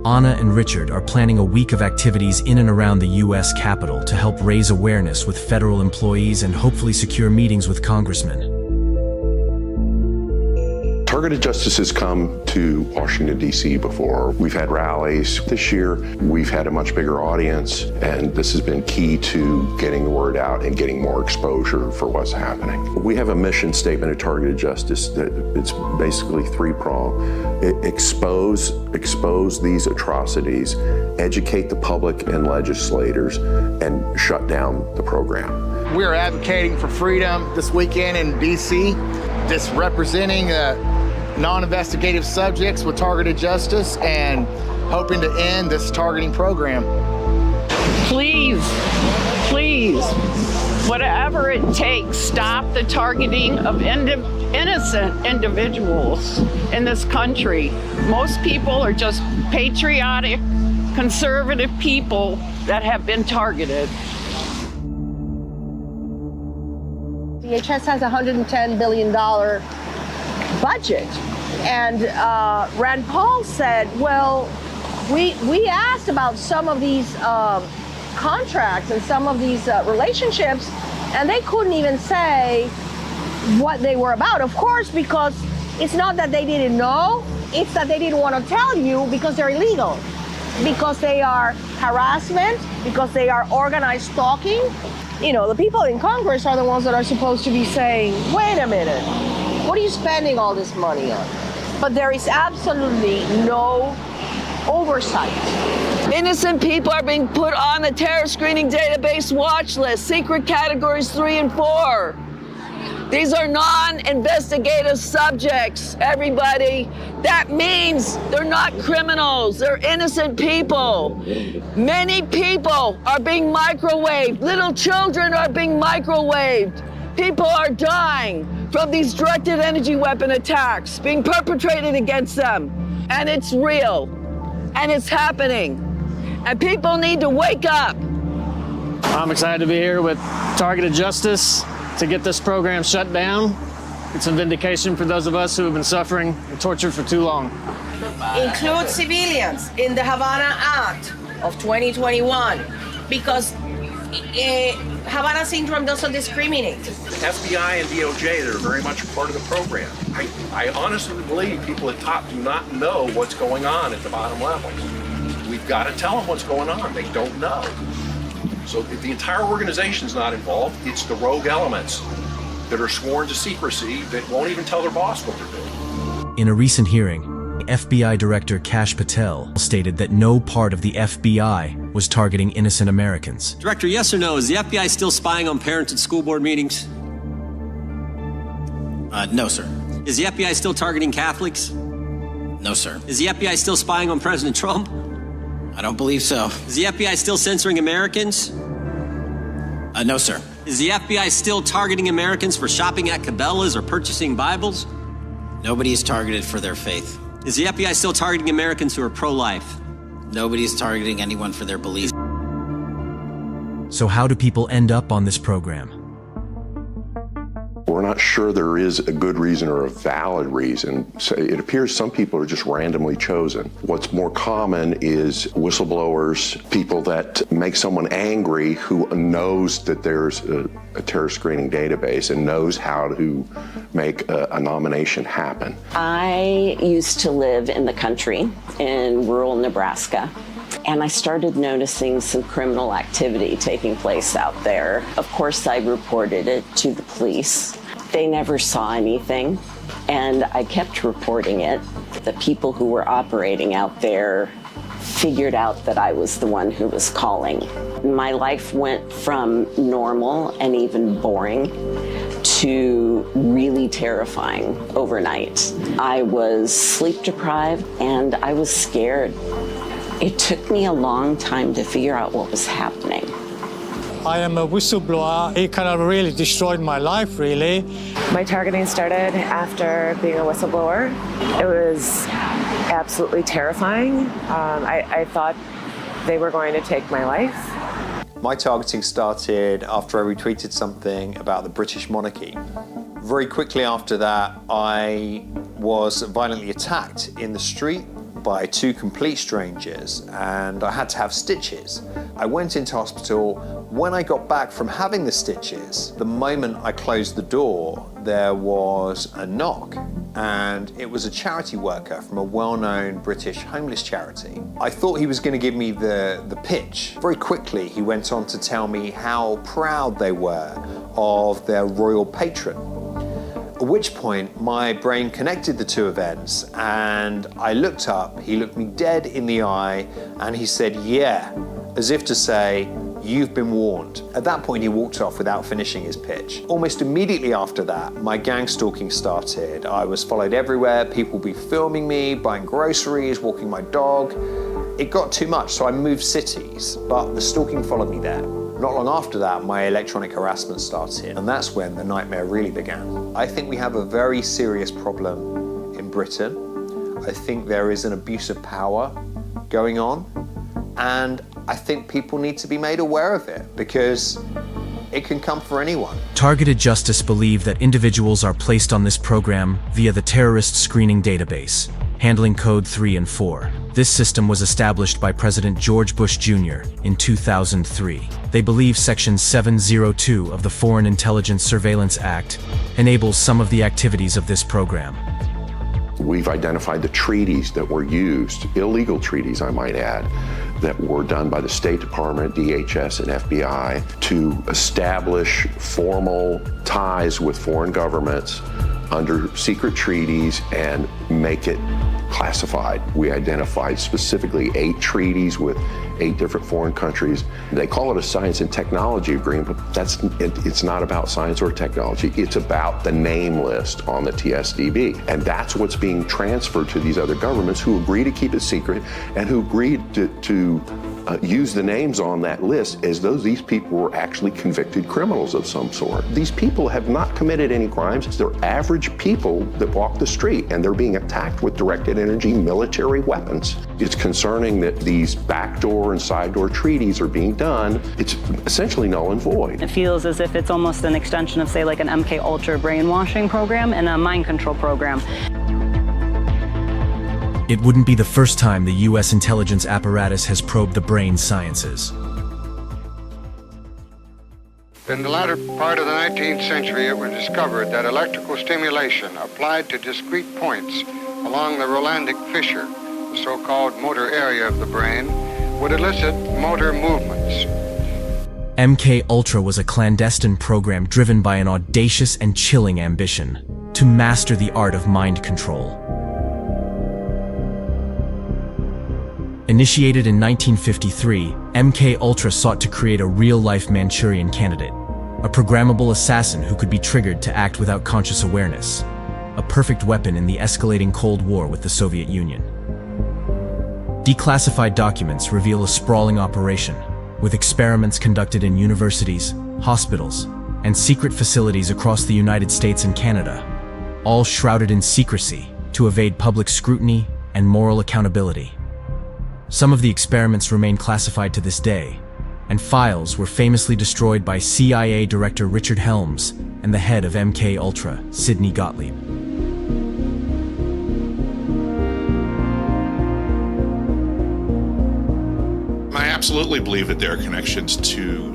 Ana and Richard are planning a week of activities in and around the U.S. Capitol to help raise awareness with federal employees and hopefully secure meetings with congressmen. Targeted Justice has come to Washington, D.C. before. We've had rallies. This year, we've had a much bigger audience, and this has been key to getting the word out and getting more exposure for what's happening. We have a mission statement at Targeted Justice that it's basically three-pronged. Expose these atrocities, educate the public and legislators, and shut down the program. We're advocating for freedom this weekend in D.C., just representing non-investigative subjects with Targeted Justice and hoping to end this targeting program. Please, whatever it takes, stop the targeting of innocent individuals in this country. Most people are just patriotic, conservative people that have been targeted. DHS has a $110 billion budget. And Rand Paul said, well, we asked about some of these contracts and some of these relationships, and they couldn't even say what they were about. Of course, because it's not that they didn't know, it's that they didn't want to tell you because they're illegal, because they are harassment, because they are organized stalking. You know, the people in Congress are the ones that are supposed to be saying, wait a minute, what are you spending all this money on? But there is absolutely no oversight. Innocent people are being put on the terror screening database watch list, secret categories 3 and 4. These are non-investigative subjects, everybody. That means they're not criminals, they're innocent people. Many people are being microwaved. Little children are being microwaved. People are dying from these directed energy weapon attacks being perpetrated against them. And it's real, and it's happening. And people need to wake up. I'm excited to be here with Targeted Justice to get this program shut down. It's a vindication for those of us who have been suffering and tortured for too long. Include civilians in the Havana Act of 2021 because Havana Syndrome doesn't discriminate. FBI and DOJ, they're very much a part of the program. I honestly believe people at top do not know what's going on at the bottom levels. We've got to tell them what's going on. They don't know. So if the entire organization's not involved, it's the rogue elements that are sworn to secrecy that won't even tell their boss what they're doing. In a recent hearing, FBI Director Kash Patel stated that no part of the FBI was targeting innocent Americans. Director, yes or no, is the FBI still spying on parents at school board meetings? No, sir. Is the FBI still targeting Catholics? No, sir. Is the FBI still spying on President Trump? I don't believe so. Is the FBI still censoring Americans? No, sir. Is the FBI still targeting Americans for shopping at Cabela's or purchasing Bibles? Nobody is targeted for their faith. Is the FBI still targeting Americans who are pro-life? Nobody is targeting anyone for their beliefs. So how do people end up on this program? We're not sure there is a good reason or a valid reason. So it appears some people are just randomly chosen. What's more common is whistleblowers, people that make someone angry who knows that there's a terror screening database and knows how to make a nomination happen. I used to live in the country in rural Nebraska, and I started noticing some criminal activity taking place out there. Of course, I reported it to the police. They never saw anything, and I kept reporting it. The people who were operating out there figured out that I was the one who was calling. My life went from normal and even boring to really terrifying overnight. I was sleep deprived and I was scared. It took me a long time to figure out what was happening. I am a whistleblower. It kind of really destroyed my life, really. My targeting started after being a whistleblower. It was absolutely terrifying. I thought they were going to take my life. My targeting started after I retweeted something about the British monarchy. Very quickly after that, I was violently attacked in the street by two complete strangers, and I had to have stitches. I went into hospital. When I got back from having the stitches, the moment I closed the door, there was a knock, and it was a charity worker from a well-known British homeless charity. I thought he was going to give me the pitch. Very quickly, he went on to tell me how proud they were of their royal patron. At which point, my brain connected the two events, and I looked up, he looked me dead in the eye, and he said, yeah, as if to say, you've been warned. At that point, he walked off without finishing his pitch. Almost immediately after that, my gang stalking started. I was followed everywhere, people would be filming me, buying groceries, walking my dog. It got too much, so I moved cities, but the stalking followed me there. Not long after that, my electronic harassment started, and that's when the nightmare really began. I think we have a very serious problem in Britain. I think there is an abuse of power going on, and I think people need to be made aware of it, because it can come for anyone. Targeted Justice believe that individuals are placed on this program via the terrorist screening database, handling code 3 and 4. This system was established by President George Bush Jr. in 2003. They believe Section 702 of the Foreign Intelligence Surveillance Act enables some of the activities of this program. We've identified the treaties that were used, illegal treaties I might add, that were done by the State Department, DHS, and FBI to establish formal ties with foreign governments under secret treaties and make it classified. We identified specifically 8 treaties with 8 different foreign countries. They call it a science and technology agreement, but it's not about science or technology. It's about the name list on the TSDB. And that's what's being transferred to these other governments who agree to keep it secret and who agreed to use the names on that list as though these people were actually convicted criminals of some sort. These people have not committed any crimes. They're average people that walk the street, and they're being attacked with directed energy military weapons. It's concerning that these backdoor and side door treaties are being done. It's essentially null and void. It feels as if it's almost an extension of, say, like an MK Ultra brainwashing program and a mind control program. It wouldn't be the first time the U.S. intelligence apparatus has probed the brain sciences. In the latter part of the 19th century, it was discovered that electrical stimulation applied to discrete points along the Rolandic fissure, the so-called motor area of the brain, would elicit motor movements. MK Ultra was a clandestine program driven by an audacious and chilling ambition to master the art of mind control. Initiated in 1953, MK Ultra sought to create a real-life Manchurian candidate, a programmable assassin who could be triggered to act without conscious awareness, a perfect weapon in the escalating Cold War with the Soviet Union. Declassified documents reveal a sprawling operation, with experiments conducted in universities, hospitals, and secret facilities across the United States and Canada, all shrouded in secrecy to evade public scrutiny and moral accountability. Some of the experiments remain classified to this day, and files were famously destroyed by CIA Director Richard Helms and the head of MK Ultra, Sidney Gottlieb. I absolutely believe that there are connections to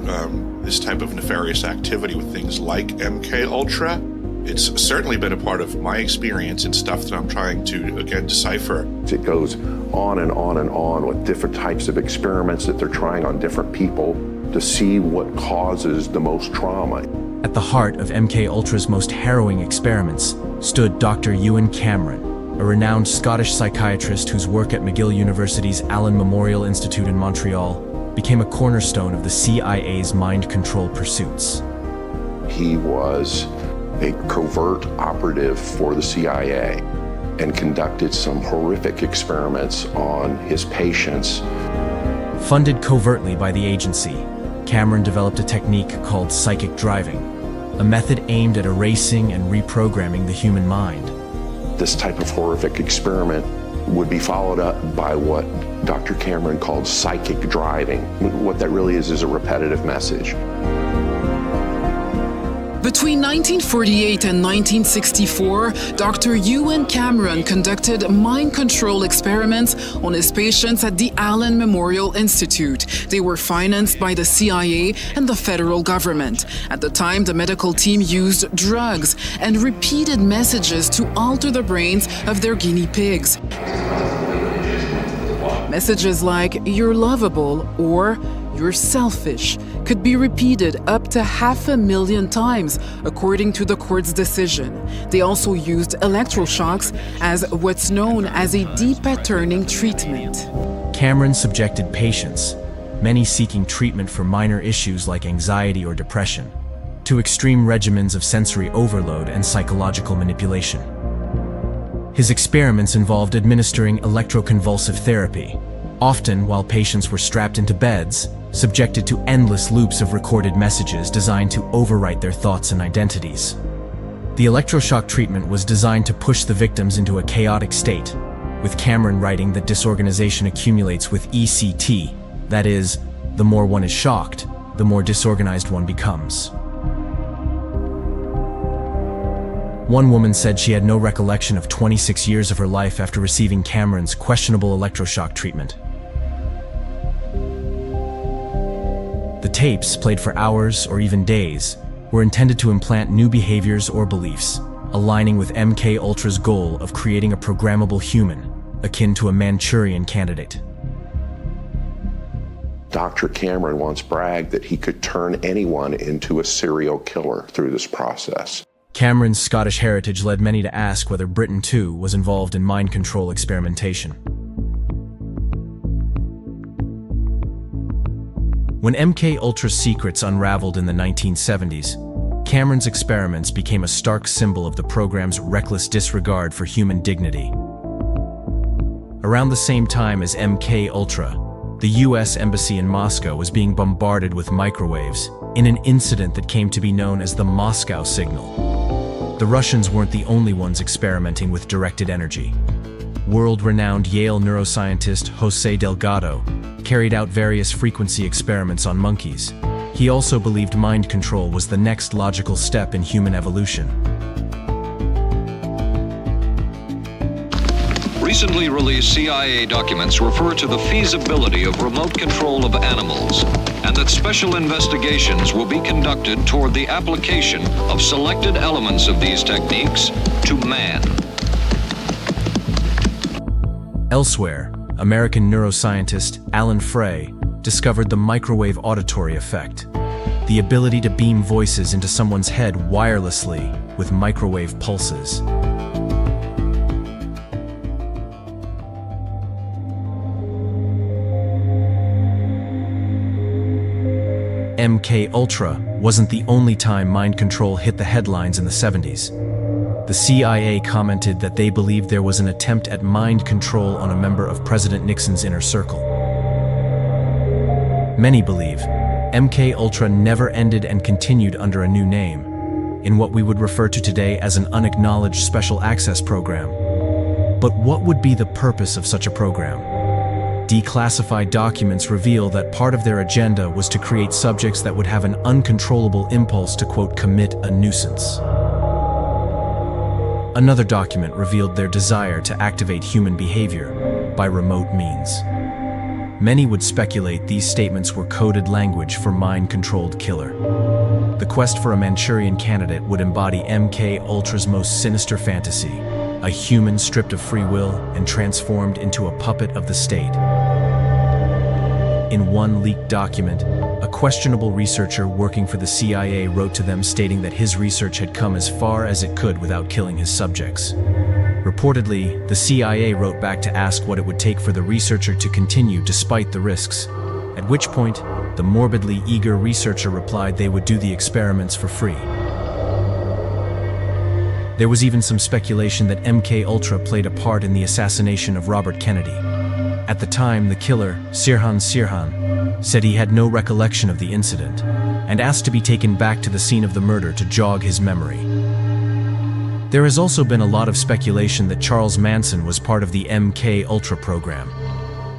this type of nefarious activity with things like MK Ultra. It's certainly been a part of my experience and stuff that I'm trying to, again, decipher. It goes on and on and on with different types of experiments that they're trying on different people to see what causes the most trauma. At the heart of MK Ultra's most harrowing experiments stood Dr. Ewan Cameron, a renowned Scottish psychiatrist whose work at McGill University's Allen Memorial Institute in Montreal became a cornerstone of the CIA's mind control pursuits. He was a covert operative for the CIA and conducted some horrific experiments on his patients. Funded covertly by the agency, Cameron developed a technique called psychic driving, a method aimed at erasing and reprogramming the human mind. This type of horrific experiment would be followed up by what Dr. Cameron called psychic driving. What that really is a repetitive message. Between 1948 and 1964, Dr. Ewan Cameron conducted mind control experiments on his patients at the Allen Memorial Institute. They were financed by the CIA and the federal government. At the time, the medical team used drugs and repeated messages to alter the brains of their guinea pigs. Messages like, "You're lovable," or "You're selfish," could be repeated up to 500,000 times, according to the court's decision. They also used electroshocks as what's known as a de-patterning treatment. Cameron subjected patients, many seeking treatment for minor issues like anxiety or depression, to extreme regimens of sensory overload and psychological manipulation. His experiments involved administering electroconvulsive therapy, often while patients were strapped into beds, subjected to endless loops of recorded messages designed to overwrite their thoughts and identities. The electroshock treatment was designed to push the victims into a chaotic state, with Cameron writing that disorganization accumulates with ECT, that is, the more one is shocked, the more disorganized one becomes. One woman said she had no recollection of 26 years of her life after receiving Cameron's questionable electroshock treatment. The tapes, played for hours or even days, were intended to implant new behaviors or beliefs, aligning with MKUltra's goal of creating a programmable human, akin to a Manchurian candidate. Dr. Cameron once bragged that he could turn anyone into a serial killer through this process. Cameron's Scottish heritage led many to ask whether Britain too was involved in mind control experimentation. When MKUltra's secrets unraveled in the 1970s, Cameron's experiments became a stark symbol of the program's reckless disregard for human dignity. Around the same time as MKUltra, the US Embassy in Moscow was being bombarded with microwaves in an incident that came to be known as the Moscow signal. The Russians weren't the only ones experimenting with directed energy. World-renowned Yale neuroscientist José Delgado carried out various frequency experiments on monkeys. He also believed mind control was the next logical step in human evolution. Recently released CIA documents refer to the feasibility of remote control of animals, and that special investigations will be conducted toward the application of selected elements of these techniques to man. Elsewhere, American neuroscientist Alan Frey discovered the microwave auditory effect, the ability to beam voices into someone's head wirelessly with microwave pulses. MKUltra wasn't the only time mind control hit the headlines in the 70s. The CIA commented that they believed there was an attempt at mind control on a member of President Nixon's inner circle. Many believe MKUltra never ended and continued under a new name, in what we would refer to today as an unacknowledged special access program. But what would be the purpose of such a program? Declassified documents reveal that part of their agenda was to create subjects that would have an uncontrollable impulse to, quote, commit a nuisance. Another document revealed their desire to activate human behavior by remote means. Many would speculate these statements were coded language for mind-controlled killer. The quest for a Manchurian candidate would embody MKUltra's most sinister fantasy, a human stripped of free will and transformed into a puppet of the state. In one leaked document, a questionable researcher working for the CIA wrote to them stating that his research had come as far as it could without killing his subjects. Reportedly, the CIA wrote back to ask what it would take for the researcher to continue despite the risks, at which point, the morbidly eager researcher replied they would do the experiments for free. There was even some speculation that MKUltra played a part in the assassination of Robert Kennedy. At the time, the killer, Sirhan Sirhan, said he had no recollection of the incident and asked to be taken back to the scene of the murder to jog his memory. There has also been a lot of speculation that Charles Manson was part of the MKUltra program,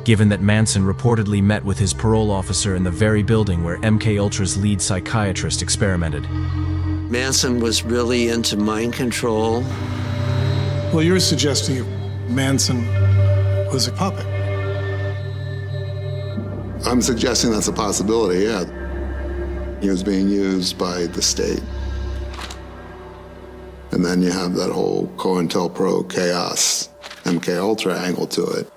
given that Manson reportedly met with his parole officer in the very building where MKUltra's lead psychiatrist experimented. Manson was really into mind control. Well, you're suggesting Manson was a puppet. I'm suggesting that's a possibility, yeah. He was being used by the state. And then you have that whole COINTELPRO chaos, MKUltra angle to it.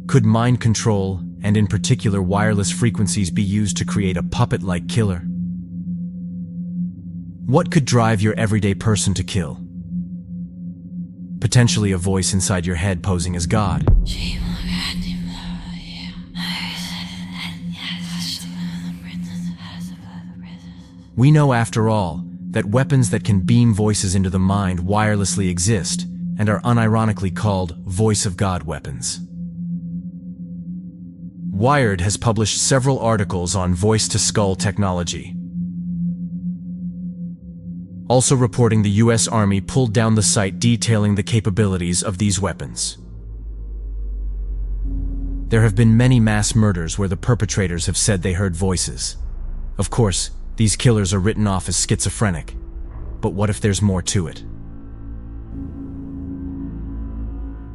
Could mind control, and in particular wireless frequencies, be used to create a puppet-like killer? What could drive your everyday person to kill? Potentially a voice inside your head posing as God. We know, after all, that weapons that can beam voices into the mind wirelessly exist and are unironically called voice of God weapons. Wired has published several articles on voice-to-skull technology, also reporting the U.S. Army pulled down the site detailing the capabilities of these weapons. There have been many mass murders where the perpetrators have said they heard voices. Of course, these killers are written off as schizophrenic. But what if there's more to it?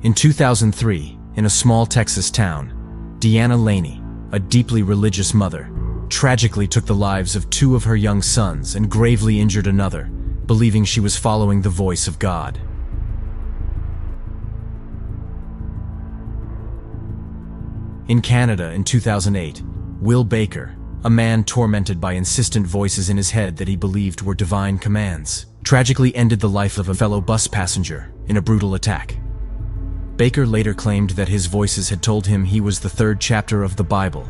In 2003, in a small Texas town, Deanna Laney, a deeply religious mother, tragically took the lives of 2 of her young sons and gravely injured another, believing she was following the voice of God. In Canada in 2008, Will Baker, a man tormented by insistent voices in his head that he believed were divine commands, tragically ended the life of a fellow bus passenger in a brutal attack. Baker later claimed that his voices had told him he was the 3rd chapter of the Bible,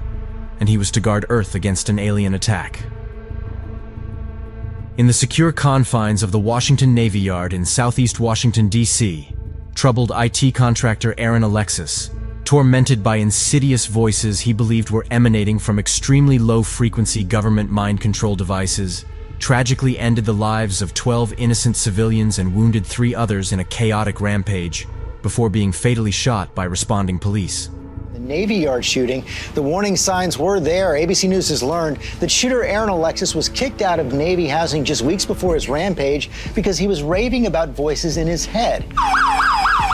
and he was to guard Earth against an alien attack. In the secure confines of the Washington Navy Yard in southeast Washington, D.C., troubled IT contractor Aaron Alexis, tormented by insidious voices he believed were emanating from extremely low-frequency government mind control devices, tragically ended the lives of 12 innocent civilians and wounded 3 others in a chaotic rampage before being fatally shot by responding police. The Navy Yard shooting, the warning signs were there. ABC News has learned that shooter Aaron Alexis was kicked out of Navy housing just weeks before his rampage because he was raving about voices in his head.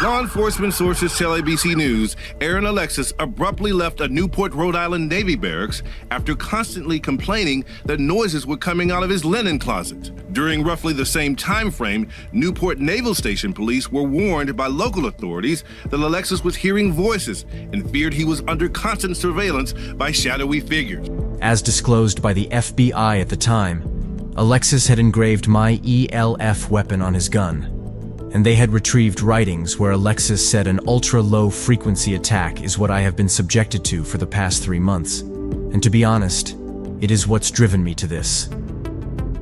Law enforcement sources tell ABC News Aaron Alexis abruptly left a Newport, Rhode Island Navy barracks after constantly complaining that noises were coming out of his linen closet. During roughly the same time frame, Newport Naval Station police were warned by local authorities that Alexis was hearing voices and feared he was under constant surveillance by shadowy figures. As disclosed by the FBI at the time, Alexis had engraved my ELF weapon on his gun, and they had retrieved writings where Alexis said an ultra-low frequency attack is what I have been subjected to for the past 3 months. And to be honest, it is what's driven me to this.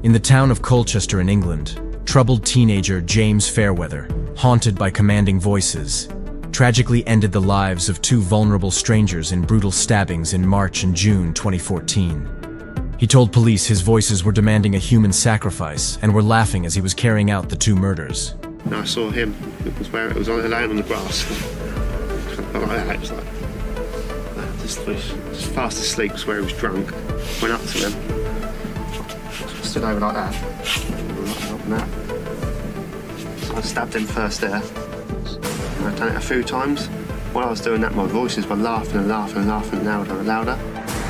In the town of Colchester in England, troubled teenager James Fairweather, haunted by commanding voices, tragically ended the lives of 2 vulnerable strangers in brutal stabbings in March and June 2014. He told police his voices were demanding a human sacrifice and were laughing as he was carrying out the 2 murders. And I saw him. It was laying on the grass. Like that. It was like just fast asleep. Was where he was drunk. Went up to him. Stood over like that. And that. So I stabbed him first there. And I've done it a few times. While I was doing that, my voices were laughing and laughing and laughing louder and louder.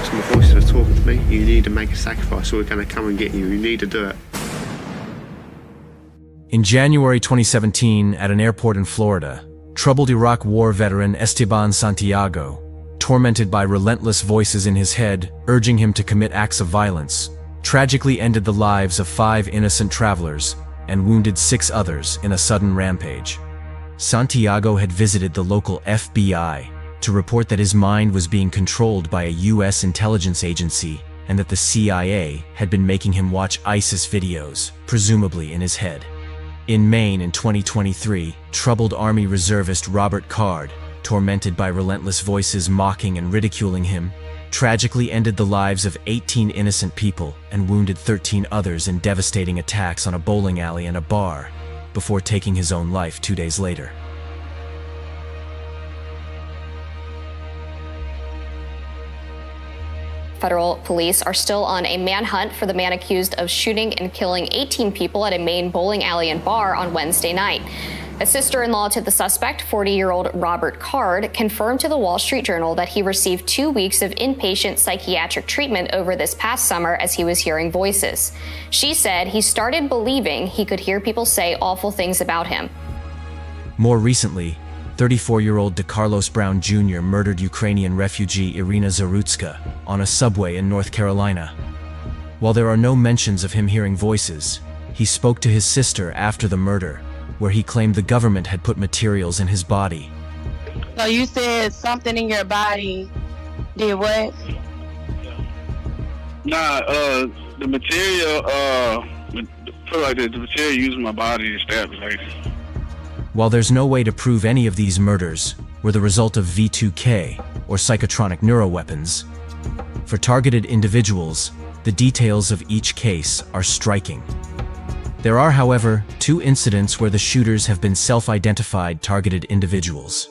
So my voices were talking to me. You need to make a sacrifice, or we're going to come and get you. You need to do it. In January 2017, at an airport in Florida, troubled Iraq War veteran Esteban Santiago, tormented by relentless voices in his head urging him to commit acts of violence, tragically ended the lives of 5 innocent travelers and wounded 6 others in a sudden rampage. Santiago had visited the local FBI to report that his mind was being controlled by a U.S. intelligence agency and that the CIA had been making him watch ISIS videos, presumably in his head. In Maine in 2023, troubled Army reservist Robert Card, tormented by relentless voices mocking and ridiculing him, tragically ended the lives of 18 innocent people and wounded 13 others in devastating attacks on a bowling alley and a bar, before taking his own life 2 days later. Federal police are still on a manhunt for the man accused of shooting and killing 18 people at a Maine bowling alley and bar on Wednesday night. A sister-in-law to the suspect, 40-year-old Robert Card, confirmed to the Wall Street Journal that he received 2 weeks of inpatient psychiatric treatment over this past summer as he was hearing voices. She said he started believing he could hear people say awful things about him. More recently, 34-year-old DeCarlos Brown Jr. murdered Ukrainian refugee Irina Zarutska on a subway in North Carolina. While there are no mentions of him hearing voices, he spoke to his sister after the murder, where he claimed the government had put materials in his body. So you said something in your body did what? The material, put like the material used in my body to stab the lady. While there's no way to prove any of these murders were the result of V2K, or psychotronic neuroweapons. For targeted individuals, the details of each case are striking. There are, however, 2 incidents where the shooters have been self-identified targeted individuals.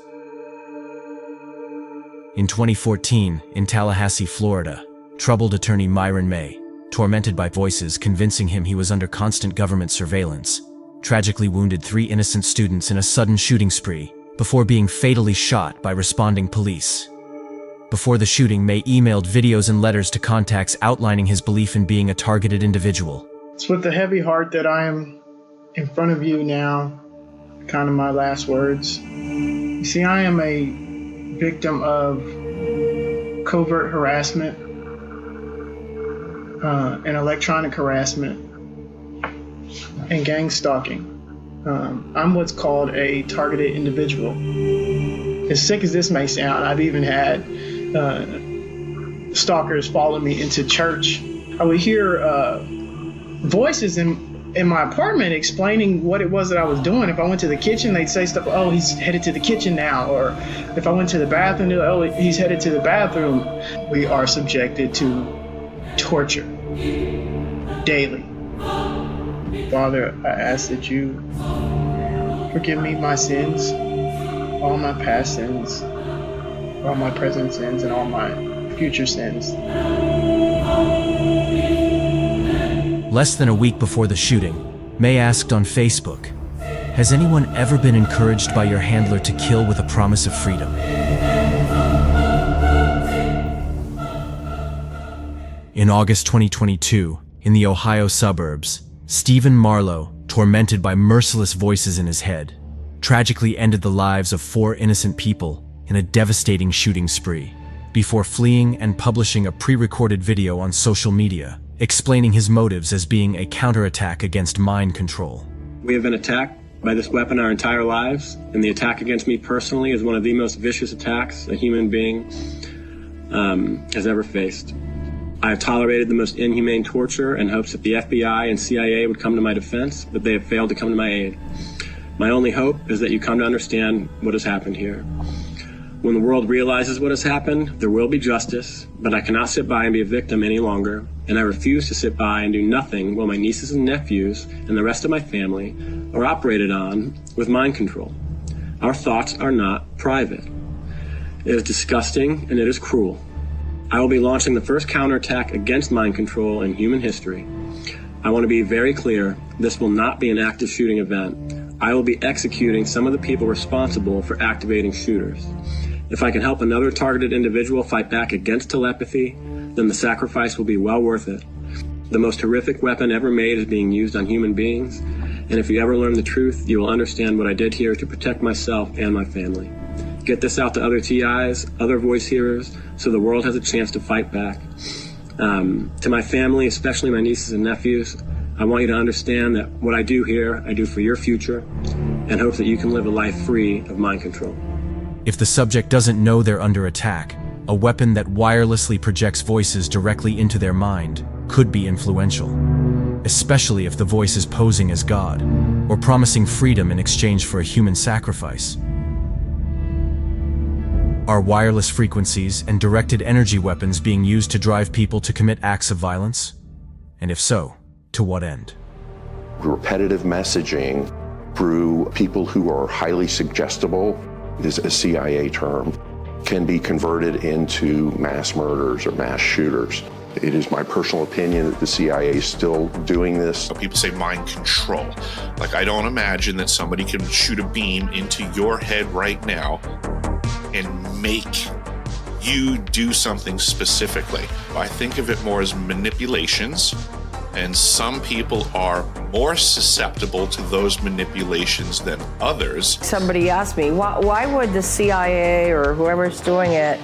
In 2014, in Tallahassee, Florida, troubled attorney Myron May, tormented by voices convincing him he was under constant government surveillance, tragically wounded 3 innocent students in a sudden shooting spree before being fatally shot by responding police. Before the shooting, May emailed videos and letters to contacts outlining his belief in being a targeted individual. It's with a heavy heart that I am in front of you now, kind of my last words. You see, I am a victim of covert harassment and electronic harassment and gang stalking. I'm what's called a targeted individual. As sick as this may sound, I've even had stalkers follow me into church. I would hear voices in my apartment explaining what it was that I was doing. If I went to the kitchen, they'd say stuff, oh, he's headed to the kitchen now. Or if I went to the bathroom, they'd, oh, he's headed to the bathroom. We are subjected to torture daily. Father, I ask that you forgive me my sins, all my past sins, all my present sins, and all my future sins. Less than a week before the shooting, May asked on Facebook, "Has anyone ever been encouraged by your handler to kill with a promise of freedom?" In August 2022, in the Ohio suburbs, Stephen Marlowe, tormented by merciless voices in his head, tragically ended the lives of 4 innocent people in a devastating shooting spree, before fleeing and publishing a pre-recorded video on social media, explaining his motives as being a counterattack against mind control. We have been attacked by this weapon our entire lives, and the attack against me personally is one of the most vicious attacks a human being has ever faced. I have tolerated the most inhumane torture in hopes that the FBI and CIA would come to my defense, but they have failed to come to my aid. My only hope is that you come to understand what has happened here. When the world realizes what has happened, there will be justice, but I cannot sit by and be a victim any longer, and I refuse to sit by and do nothing while my nieces and nephews and the rest of my family are operated on with mind control. Our thoughts are not private. It is disgusting and it is cruel. I will be launching the first counterattack against mind control in human history. I want to be very clear, this will not be an active shooting event. I will be executing some of the people responsible for activating shooters. If I can help another targeted individual fight back against telepathy, then the sacrifice will be well worth it. The most horrific weapon ever made is being used on human beings, and if you ever learn the truth, you will understand what I did here to protect myself and my family. Get this out to other TIs, other voice hearers, so the world has a chance to fight back. To my family, especially my nieces and nephews, I want you to understand that what I do here, I do for your future, and hope that you can live a life free of mind control. If the subject doesn't know they're under attack, a weapon that wirelessly projects voices directly into their mind could be influential, especially if the voice is posing as God or promising freedom in exchange for a human sacrifice. Are wireless frequencies and directed energy weapons being used to drive people to commit acts of violence? And if so, to what end? Repetitive messaging through people who are highly suggestible, is a CIA term, can be converted into mass murders or mass shooters. It is my personal opinion that the CIA is still doing this. People say mind control. Like, I don't imagine that somebody can shoot a beam into your head right now and make you do something specifically. I think of it more as manipulations, and some people are more susceptible to those manipulations than others. Somebody asked me, why would the CIA or whoever's doing it,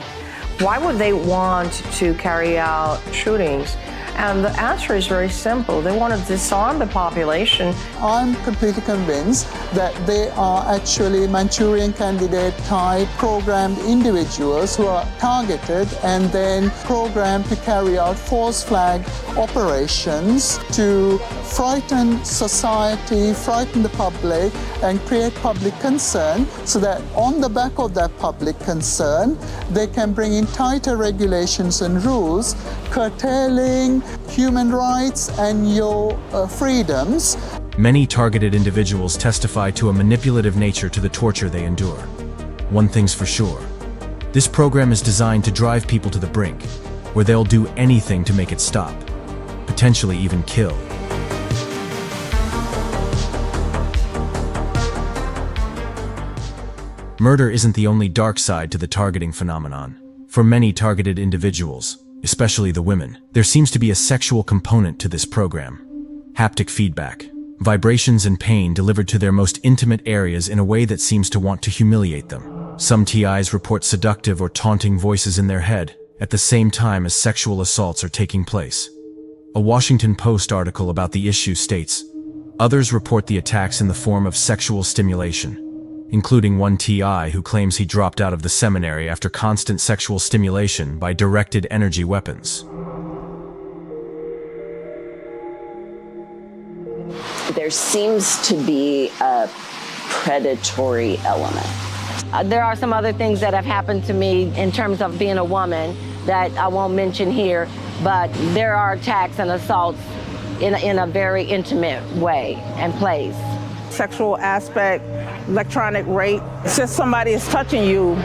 why would they want to carry out shootings? And the answer is very simple. They want to disarm the population. I'm completely convinced that they are actually Manchurian candidate type programmed individuals who are targeted and then programmed to carry out false flag operations to frighten society, frighten the public, and create public concern so that on the back of that public concern, they can bring in tighter regulations and rules, curtailing human rights and your freedoms. Many targeted individuals testify to a manipulative nature to the torture they endure. One thing's for sure. This program is designed to drive people to the brink, where they'll do anything to make it stop, potentially even kill. Murder isn't the only dark side to the targeting phenomenon. For many targeted individuals, especially the women, there seems to be a sexual component to this program. Haptic feedback, vibrations and pain delivered to their most intimate areas in a way that seems to want to humiliate them. Some TIs report seductive or taunting voices in their head at the same time as sexual assaults are taking place. A Washington Post article about the issue states, others report the attacks in the form of sexual stimulation, including one TI who claims he dropped out of the seminary after constant sexual stimulation by directed energy weapons. There seems to be a predatory element. There are some other things that have happened to me in terms of being a woman that I won't mention here, but there are attacks and assaults in a very intimate way and place. Sexual aspect, electronic rape. It's just somebody is touching you.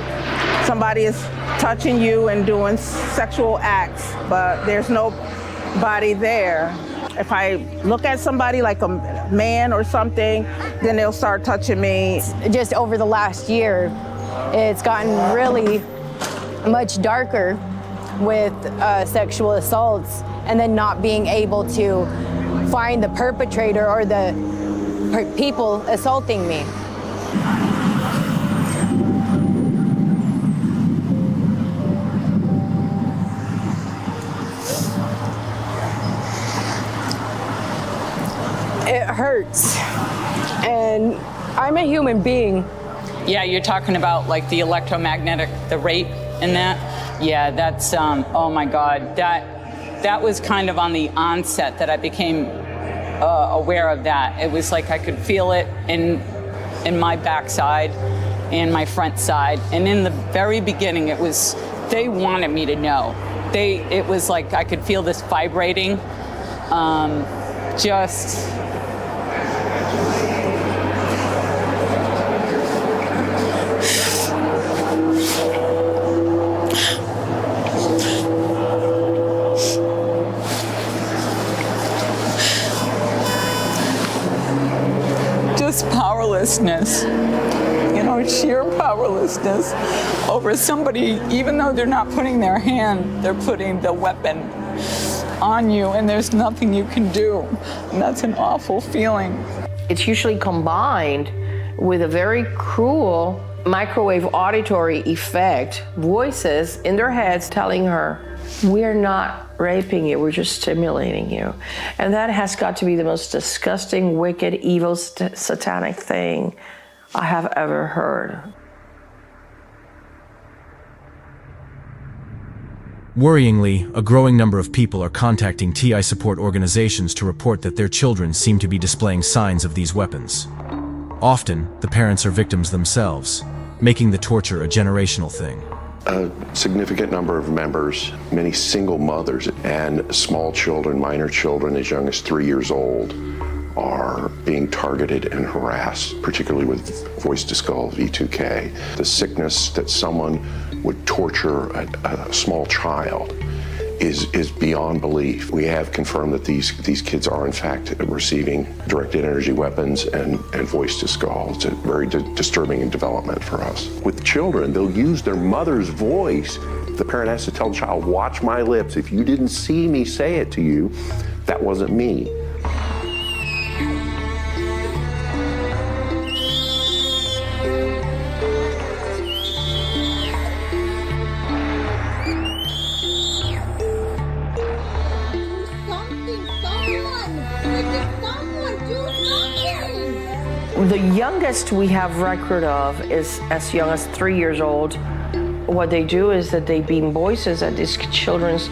Somebody is touching you and doing sexual acts, but there's nobody there. If I look at somebody like a man or something, then they'll start touching me. Just over the last year, it's gotten really much darker with sexual assaults and then not being able to find the perpetrator or the people assaulting me. It hurts, and I'm a human being. Yeah, you're talking about like the electromagnetic, the rape and that? Yeah, that's, oh my God, that was kind of on the onset that I became aware of that. It was like I could feel it in my backside and my front side. And in the very beginning, it was, they wanted me to know. It was like I could feel this vibrating, just. Powerlessness, sheer powerlessness over somebody, even though they're not putting their hand, they're putting the weapon on you and there's nothing you can do. And that's an awful feeling. It's usually combined with a very cruel microwave auditory effect, voices in their heads telling her, we're not raping you, we're just stimulating you. And that has got to be the most disgusting, wicked, evil, satanic thing I have ever heard. Worryingly, a growing number of people are contacting TI support organizations to report that their children seem to be displaying signs of these weapons. Often, the parents are victims themselves, making the torture a generational thing. A significant number of members, many single mothers and small children, minor children as young as 3 years old, are being targeted and harassed, particularly with voice-to-skull, V2K. The sickness that someone would torture a small child is beyond belief. We have confirmed that these kids are in fact receiving directed energy weapons and voice-to-skull. It's a very disturbing development for us. With children, they'll use their mother's voice. The parent has to tell the child, watch my lips. If you didn't see me say it to you, that wasn't me. The youngest we have record of is as young as 3 years old. What they do is that they beam voices at these children's,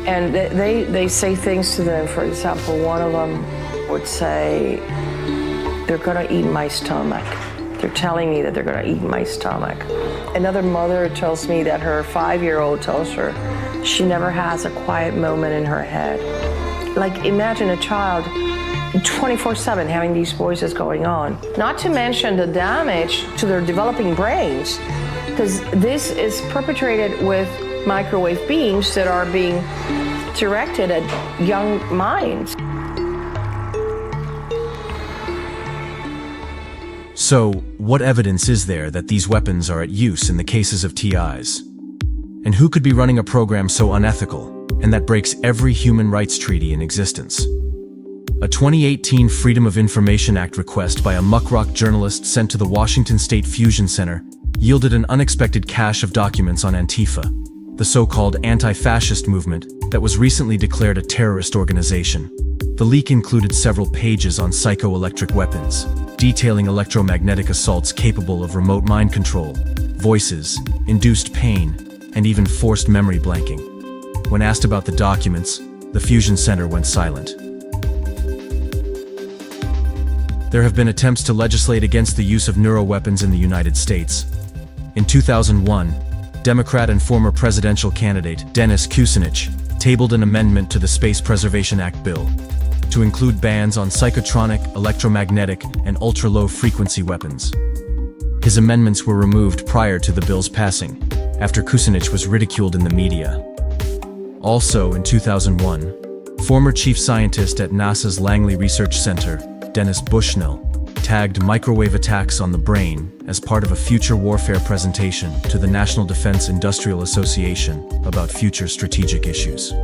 and they say things to them. For example, one of them would say, "They're gonna eat my stomach. They're telling me that they're gonna eat my stomach." Another mother tells me that her 5-year-old tells her she never has a quiet moment in her head. Like, imagine a child 24/7 having these voices going on. Not to mention the damage to their developing brains, because this is perpetrated with microwave beams that are being directed at young minds. So, what evidence is there that these weapons are at use in the cases of TIs? And who could be running a program so unethical, and that breaks every human rights treaty in existence? A 2018 Freedom of Information Act request by a muckrock journalist sent to the Washington State Fusion Center yielded an unexpected cache of documents on Antifa, the so-called anti-fascist movement that was recently declared a terrorist organization. The leak included several pages on psychoelectric weapons, detailing electromagnetic assaults capable of remote mind control, voices, induced pain, and even forced memory blanking. When asked about the documents, the Fusion Center went silent. There have been attempts to legislate against the use of neuroweapons in the United States. In 2001, Democrat and former presidential candidate Dennis Kucinich tabled an amendment to the Space Preservation Act bill to include bans on psychotronic, electromagnetic, and ultra-low frequency weapons. His amendments were removed prior to the bill's passing, after Kucinich was ridiculed in the media. Also in 2001, former chief scientist at NASA's Langley Research Center, Dennis Bushnell, tagged microwave attacks on the brain as part of a future warfare presentation to the National Defense Industrial Association about future strategic issues.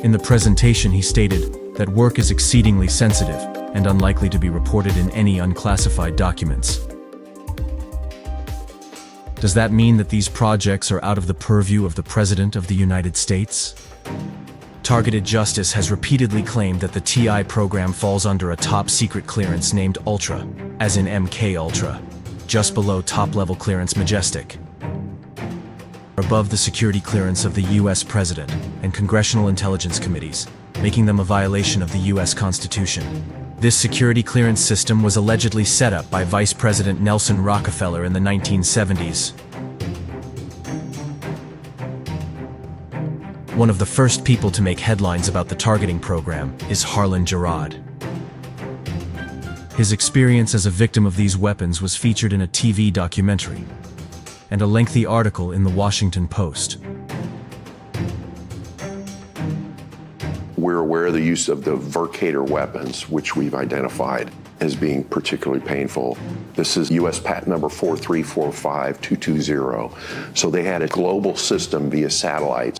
In the presentation, he stated that work is exceedingly sensitive and unlikely to be reported in any unclassified documents. Does that mean that these projects are out of the purview of the President of the United States? Targeted Justice has repeatedly claimed that the TI program falls under a top-secret clearance named Ultra, as in MK Ultra, just below top-level clearance Majestic, above the security clearance of the U.S. President and Congressional Intelligence Committees, making them a violation of the U.S. Constitution. This security clearance system was allegedly set up by Vice President Nelson Rockefeller in the 1970s. One of the first people to make headlines about the targeting program is Harlan Gerard. His experience as a victim of these weapons was featured in a TV documentary and a lengthy article in the Washington Post. We're aware of the use of the Vercator weapons, which we've identified as being particularly painful. This is U.S. patent number 4345220. So they had a global system via satellites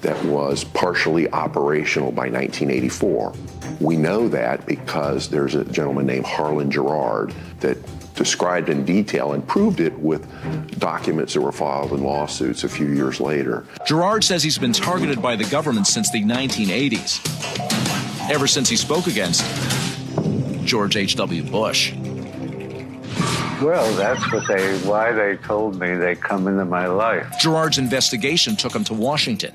that was partially operational by 1984. We know that because there's a gentleman named Harlan Gerard that described in detail and proved it with documents that were filed in lawsuits a few years later. Gerard says he's been targeted by the government since the 1980s, ever since he spoke against George H.W. Bush. Well, that's why they told me they'd come into my life. Gerard's investigation took him to Washington.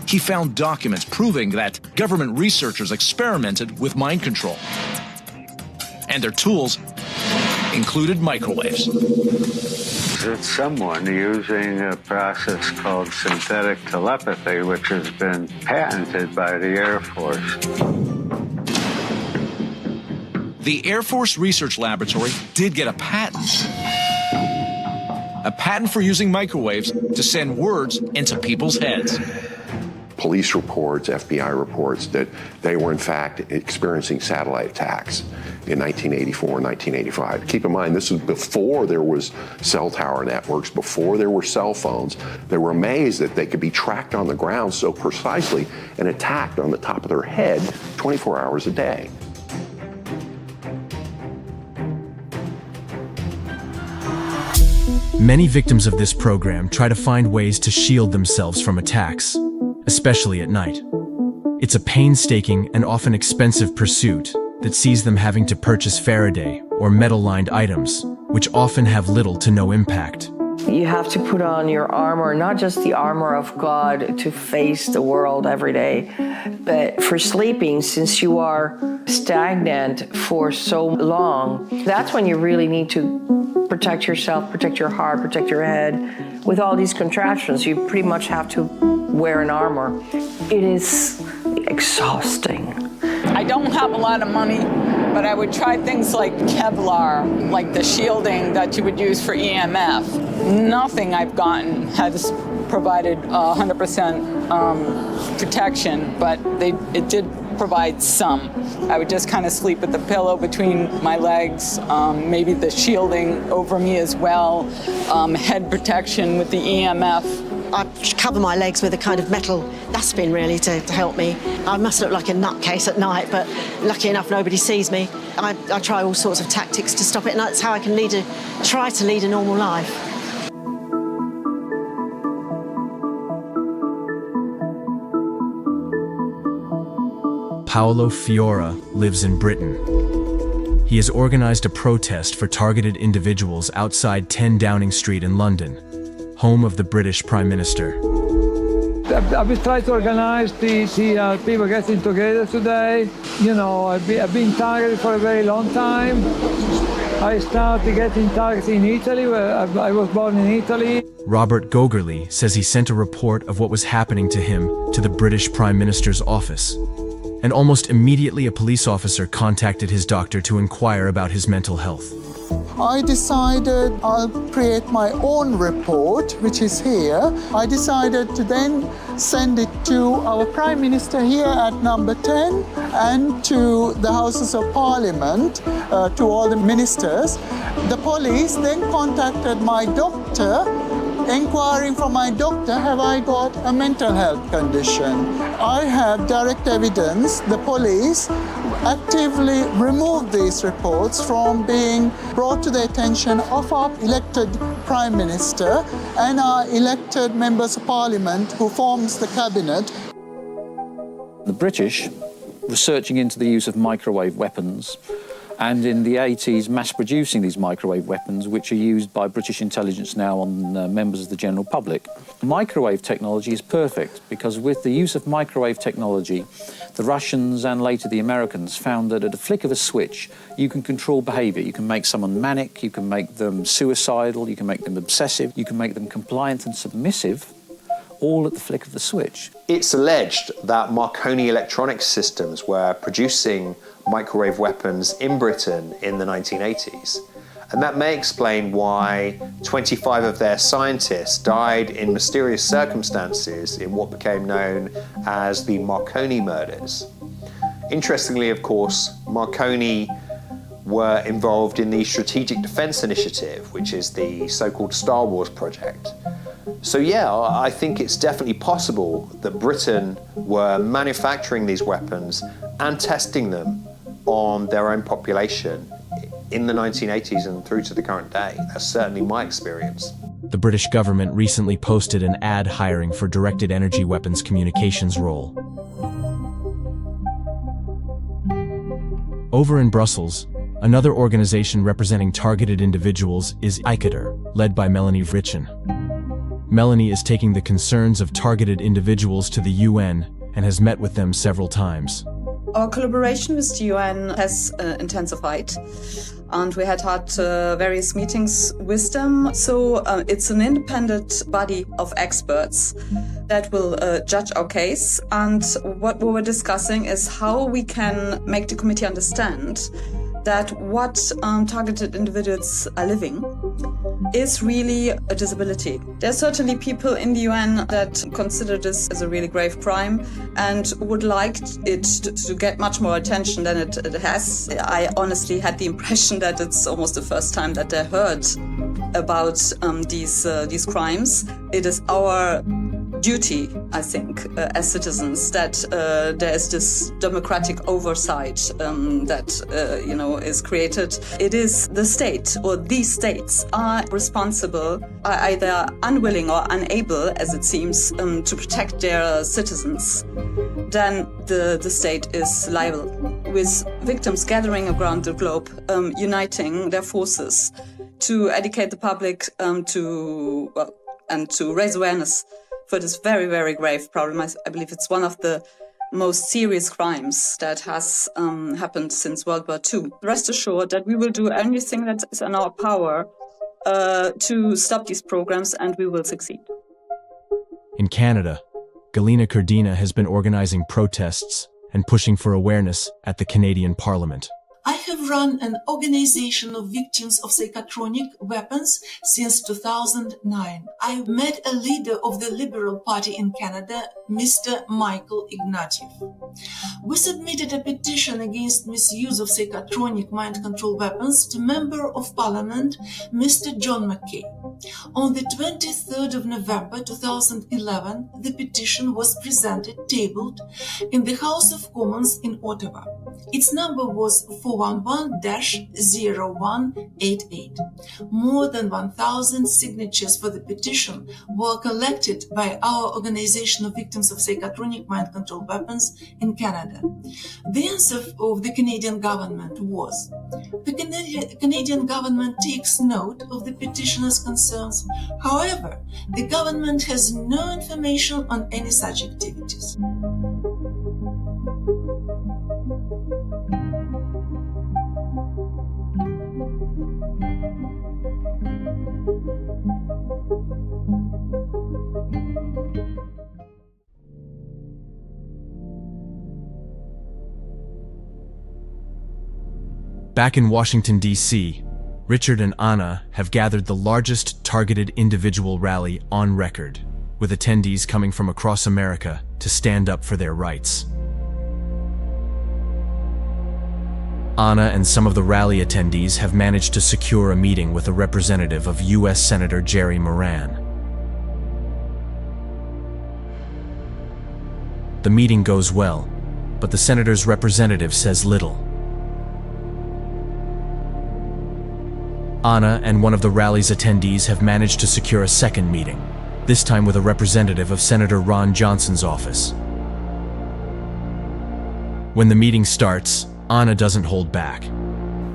He found documents proving that government researchers experimented with mind control. And their tools included microwaves. It's someone using a process called synthetic telepathy, which has been patented by the Air Force. The Air Force Research Laboratory did get a patent. A patent for using microwaves to send words into people's heads. Police reports, FBI reports that they were in fact experiencing satellite attacks in 1984 and 1985. Keep in mind, this was before there was cell tower networks, before there were cell phones. They were amazed that they could be tracked on the ground so precisely and attacked on the top of their head 24 hours a day. Many victims of this program try to find ways to shield themselves from attacks, especially at night. It's a painstaking and often expensive pursuit that sees them having to purchase Faraday or metal-lined items, which often have little to no impact. You have to put on your armor, not just the armor of God to face the world every day, but for sleeping, since you are stagnant for so long, that's when you really need to protect yourself, protect your heart, protect your head. With all these contraptions, you pretty much have to wear an armor. It is exhausting. I don't have a lot of money, but I would try things like Kevlar, like the shielding that you would use for EMF. Nothing I've gotten has provided 100% protection, but it did provide some. I would just kind of sleep with the pillow between my legs, maybe the shielding over me as well, head protection with the EMF. I cover my legs with a kind of metal dustbin, really, to help me. I must look like a nutcase at night, but lucky enough, nobody sees me. I try all sorts of tactics to stop it, and that's how I can try to lead a normal life. Paolo Fiora lives in Britain. He has organized a protest for targeted individuals outside 10 Downing Street in London, home of the British Prime Minister. I've been trying to organize the people getting together today. You know, I've been targeted for a very long time. I started getting targeted in Italy, where I was born in Italy. Robert Gogerly says he sent a report of what was happening to him to the British Prime Minister's office. And almost immediately a police officer contacted his doctor to inquire about his mental health. I decided I'll create my own report, which is here. I decided to then send it to our Prime Minister here at number 10 and to the Houses of Parliament, to all the ministers. The police then contacted my doctor, inquiring from my doctor, have I got a mental health condition? I have direct evidence the police actively removed these reports from being brought to the attention of our elected Prime Minister and our elected members of Parliament who forms the cabinet. The British, researching into the use of microwave weapons, and in the 80s mass producing these microwave weapons, which are used by British intelligence now on members of the general public. Microwave technology is perfect because with the use of microwave technology, the Russians and later the Americans found that at a flick of a switch, you can control behavior. You can make someone manic, you can make them suicidal, you can make them obsessive, you can make them compliant and submissive, all at the flick of the switch. It's alleged that Marconi Electronics Systems were producing microwave weapons in Britain in the 1980s. And that may explain why 25 of their scientists died in mysterious circumstances in what became known as the Marconi murders. Interestingly, of course, Marconi were involved in the Strategic Defense Initiative, which is the so-called Star Wars project. So yeah, I think it's definitely possible that Britain were manufacturing these weapons and testing them on their own population in the 1980s and through to the current day. That's certainly my experience. The British government recently posted an ad hiring for directed energy weapons communications role. Over in Brussels, another organization representing targeted individuals is ICADER, led by Melanie Vrichen. Melanie is taking the concerns of targeted individuals to the UN and has met with them several times. Our collaboration with the UN has intensified, and we had various meetings with them. So it's an independent body of experts that will judge our case. And what we were discussing is how we can make the committee understand that what targeted individuals are living is really a disability. There are certainly people in the UN that consider this as a really grave crime and would like it to get much more attention than it has. I honestly had the impression that it's almost the first time that they heard about these crimes. It is our duty, I think, as citizens, that there is this democratic oversight that is created. It is the state or these states are responsible, are either unwilling or unable, as it seems, to protect their citizens. Then the state is liable. with victims gathering around the globe, uniting their forces to educate the public and to raise awareness for this very, very grave problem. I believe it's one of the most serious crimes that has happened since World War II. Rest assured that we will do anything that is in our power to stop these programs, and we will succeed. In Canada, Galina Cardina has been organizing protests and pushing for awareness at the Canadian Parliament. I have run an organization of victims of psychotronic weapons since 2009. I met a leader of the Liberal Party in Canada, Mr. Michael Ignatieff. We submitted a petition against misuse of psychotronic mind control weapons to Member of Parliament, Mr. John McKay. On the 23rd of November 2011, the petition was presented, tabled, in the House of Commons in Ottawa. Its number was 411-0188. More than 1,000 signatures for the petition were collected by our Organization of Victims of Psychotronic Mind Control Weapons in Canada. The answer of the Canadian government was, the Canadian government takes note of the petitioner's concerns. However, the government has no information on any such activities. Back in Washington, D.C., Richard and Anna have gathered the largest targeted individual rally on record, with attendees coming from across America to stand up for their rights. Anna and some of the rally attendees have managed to secure a meeting with a representative of U.S. Senator Jerry Moran. The meeting goes well, but the senator's representative says little. Anna and one of the rally's attendees have managed to secure a second meeting, this time with a representative of Senator Ron Johnson's office. When the meeting starts, Anna doesn't hold back.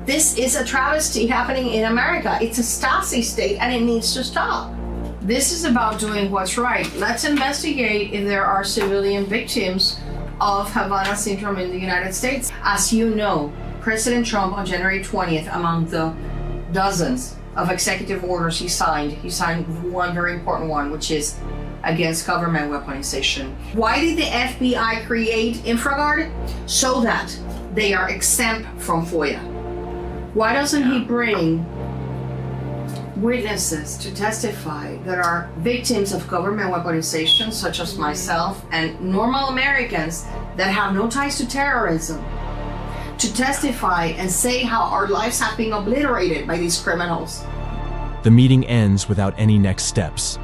This is a travesty happening in America. It's a Stasi state and it needs to stop. This is about doing what's right. Let's investigate if there are civilian victims of Havana syndrome in the United States. As you know, President Trump on January 20th, among the dozens of executive orders he signed one very important one, which is against government weaponization. Why did the FBI create InfraGard? So that they are exempt from FOIA. Why doesn't he bring witnesses to testify that are victims of government weaponization, such as myself and normal Americans that have no ties to terrorism, to testify and say how our lives have been obliterated by these criminals? The meeting ends without any next steps.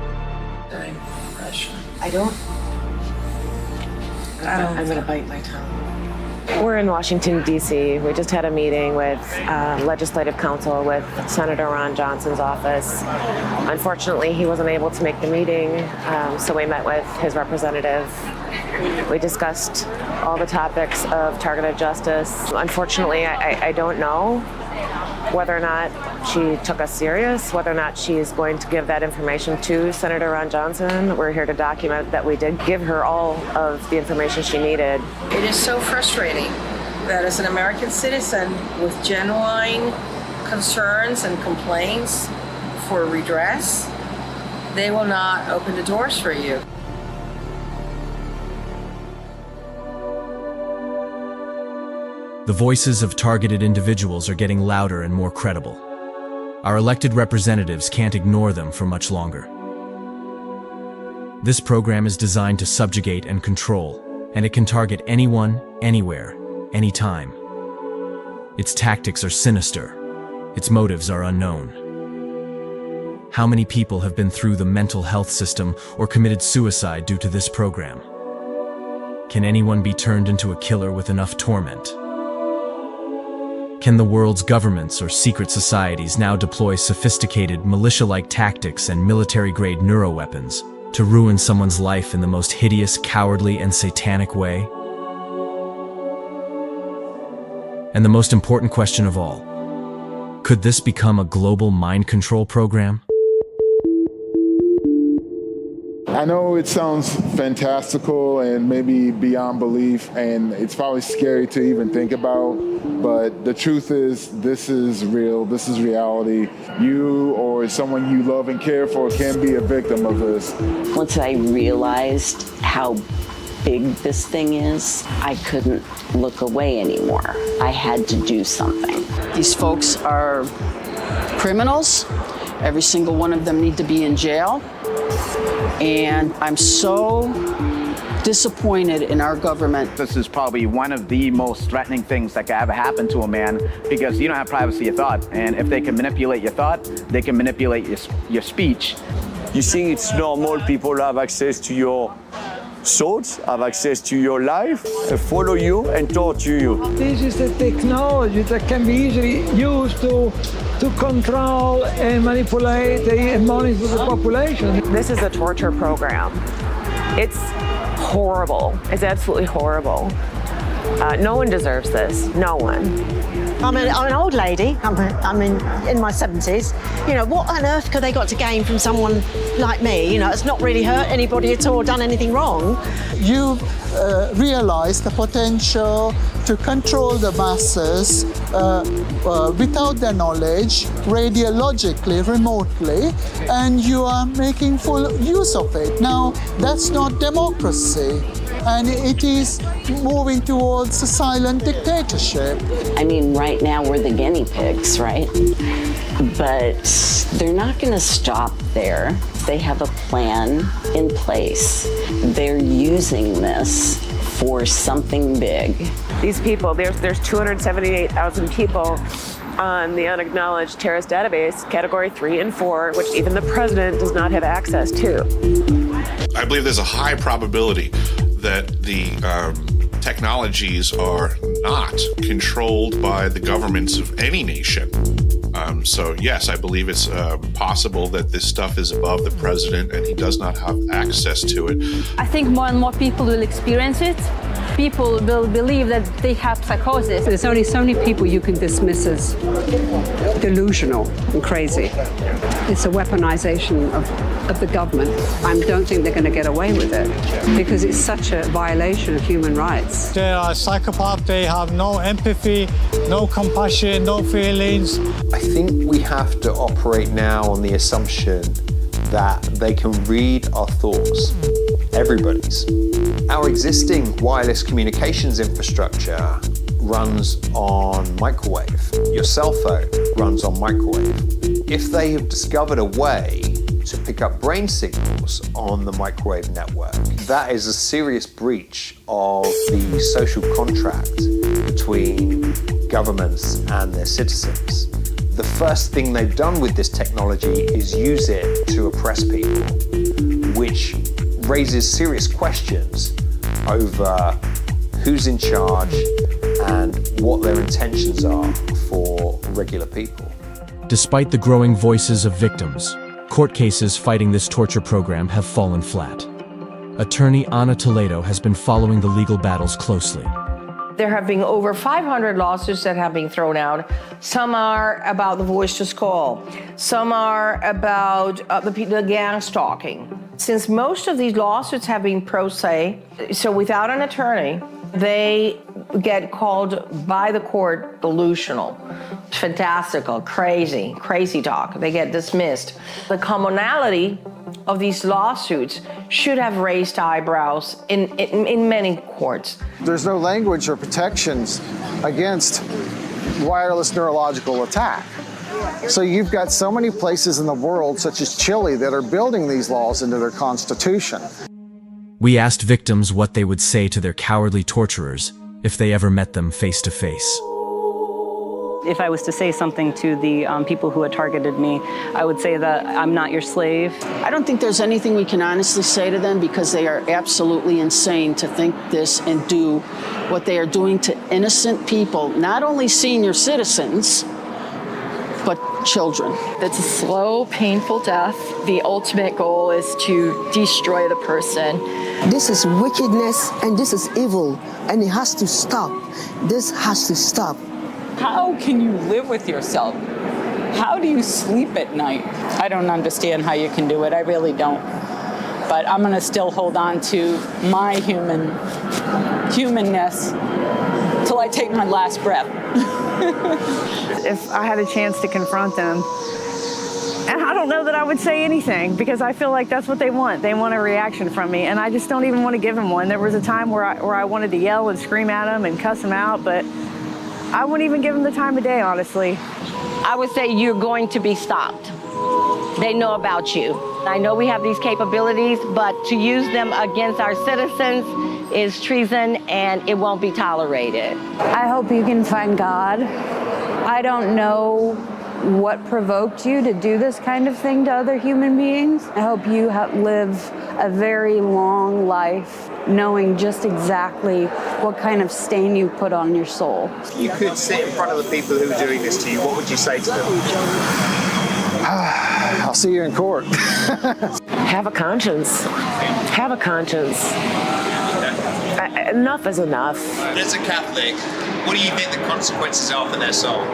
I'm gonna bite my tongue. We're in Washington, D.C. We just had a meeting with Legislative Council with Senator Ron Johnson's office. Unfortunately, he wasn't able to make the meeting, so we met with his representative. We discussed all the topics of targeted justice. Unfortunately, I don't know whether or not she took us serious, whether or not she's going to give that information to Senator Ron Johnson. We're here to document that we did give her all of the information she needed. It is so frustrating that as an American citizen with genuine concerns and complaints for redress, they will not open the doors for you. The voices of targeted individuals are getting louder and more credible. Our elected representatives can't ignore them for much longer. This program is designed to subjugate and control, and it can target anyone, anywhere, anytime. Its tactics are sinister. Its motives are unknown. How many people have been through the mental health system or committed suicide due to this program? Can anyone be turned into a killer with enough torment? Can the world's governments or secret societies now deploy sophisticated militia-like tactics and military-grade neuroweapons to ruin someone's life in the most hideous, cowardly, and satanic way? And the most important question of all, could this become a global mind control program? I know it sounds fantastical and maybe beyond belief, and it's probably scary to even think about, but the truth is, this is real, this is reality. You or someone you love and care for can be a victim of this. Once I realized how big this thing is, I couldn't look away anymore. I had to do something. These folks are criminals. Every single one of them need to be in jail. And I'm so disappointed in our government. This is probably one of the most threatening things that could ever happen to a man, because you don't have privacy of thought. And if they can manipulate your thought, they can manipulate your speech. You think it's normal people have access to your thoughts, have access to your life, follow you and torture you? This is the technology that can be easily used to control and manipulate and monitor the population. This is a torture program. It's horrible. It's absolutely horrible. No one deserves this. No one. I'm an old lady. I'm in my 70s. You know, what on earth could they got to gain from someone like me? You know, it's not really hurt anybody at all, done anything wrong. You realize the potential to control the masses without their knowledge, radiologically, remotely, and you are making full use of it. Now, that's not democracy, and it is moving towards a silent dictatorship. I mean, right now we're the guinea pigs, right? But they're not going to stop there. They have a plan in place. They're using this for something big. These people, there's 278,000 people on the unacknowledged terrorist database, category 3 and 4, which even the president does not have access to. I believe there's a high probability that the technologies are not controlled by the governments of any nation. So yes, I believe it's possible that this stuff is above the president and he does not have access to it. I think more and more people will experience it. People will believe that they have psychosis. There's only so many people you can dismiss as delusional and crazy. It's a weaponization of the government. I don't think they're going to get away with it because it's such a violation of human rights. They are psychopaths. They have no empathy, no compassion, no feelings. I think we have to operate now on the assumption that they can read our thoughts, everybody's. Our existing wireless communications infrastructure runs on microwave. Your cell phone runs on microwave. If they have discovered a way to pick up brain signals on the microwave network, that is a serious breach of the social contract between governments and their citizens. The first thing they've done with this technology is use it to oppress people, which raises serious questions over who's in charge and what their intentions are for regular people. Despite the growing voices of victims, court cases fighting this torture program have fallen flat. Attorney Ana Toledo has been following the legal battles closely. There have been over 500 lawsuits that have been thrown out. Some are about the voice-to call. Some are about the gang stalking. Since most of these lawsuits have been pro se, so without an attorney, they get called by the court delusional, fantastical, crazy talk. They get dismissed. The commonality of these lawsuits should have raised eyebrows in many courts. There's no language or protections against wireless neurological attack. So you've got so many places in the world, such as Chile, that are building these laws into their constitution. We asked victims what they would say to their cowardly torturers if they ever met them face to face. If I was to say something to the people who had targeted me, I would say that I'm not your slave. I don't think there's anything we can honestly say to them because they are absolutely insane to think this and do what they are doing to innocent people, not only senior citizens, but children. It's a slow, painful death. The ultimate goal is to destroy the person. This is wickedness and this is evil, and it has to stop. This has to stop. How can you live with yourself? How do you sleep at night? I don't understand how you can do it. I really don't. But I'm going to still hold on to my humanness till I take my last breath. If I had a chance to confront them, and I don't know that I would say anything because I feel like that's what they want. They want a reaction from me, and I just don't even want to give them one. There was a time where I wanted to yell and scream at them and cuss them out, but I wouldn't even give them the time of day, honestly. I would say you're going to be stopped. They know about you. I know we have these capabilities, but to use them against our citizens is treason, and it won't be tolerated. I hope you can find God. I don't know what provoked you to do this kind of thing to other human beings. I hope you live a very long life knowing just exactly what kind of stain you put on your soul. If you could sit in front of the people who are doing this to you, what would you say to them? I'll see you in court. Have a conscience. Have a conscience. Enough is enough. As a Catholic, what do you think the consequences are for their soul?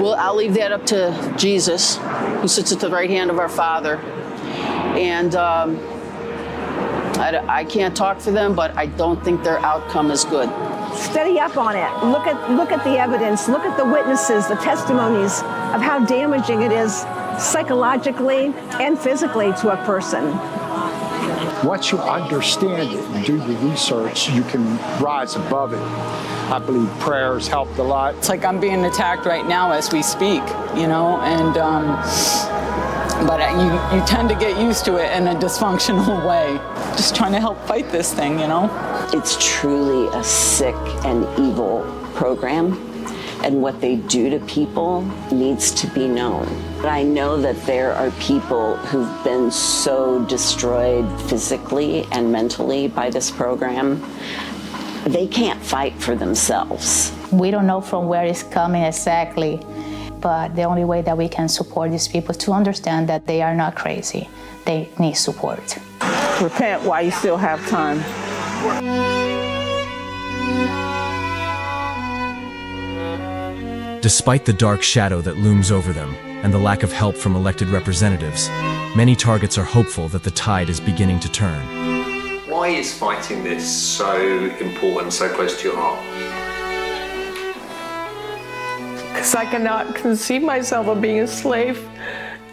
Well, I'll leave that up to Jesus, who sits at the right hand of our Father. And I can't talk for them, but I don't think their outcome is good. Steady up on it. Look at the evidence. Look at the witnesses, the testimonies of how damaging it is psychologically and physically to a person. Once you understand it and do the research, you can rise above it. I believe prayers helped a lot. It's like I'm being attacked right now as we speak, you know, and but you tend to get used to it in a dysfunctional way. Just trying to help fight this thing, you know. It's truly a sick and evil program, and what they do to people needs to be known. But I know that there are people who've been so destroyed physically and mentally by this program, they can't fight for themselves. We don't know from where it's coming exactly, but the only way that we can support these people is to understand that they are not crazy. They need support. Repent while you still have time. Despite the dark shadow that looms over them and the lack of help from elected representatives, many targets are hopeful that the tide is beginning to turn. Why is fighting this so important, so close to your heart? Because I cannot conceive myself of being a slave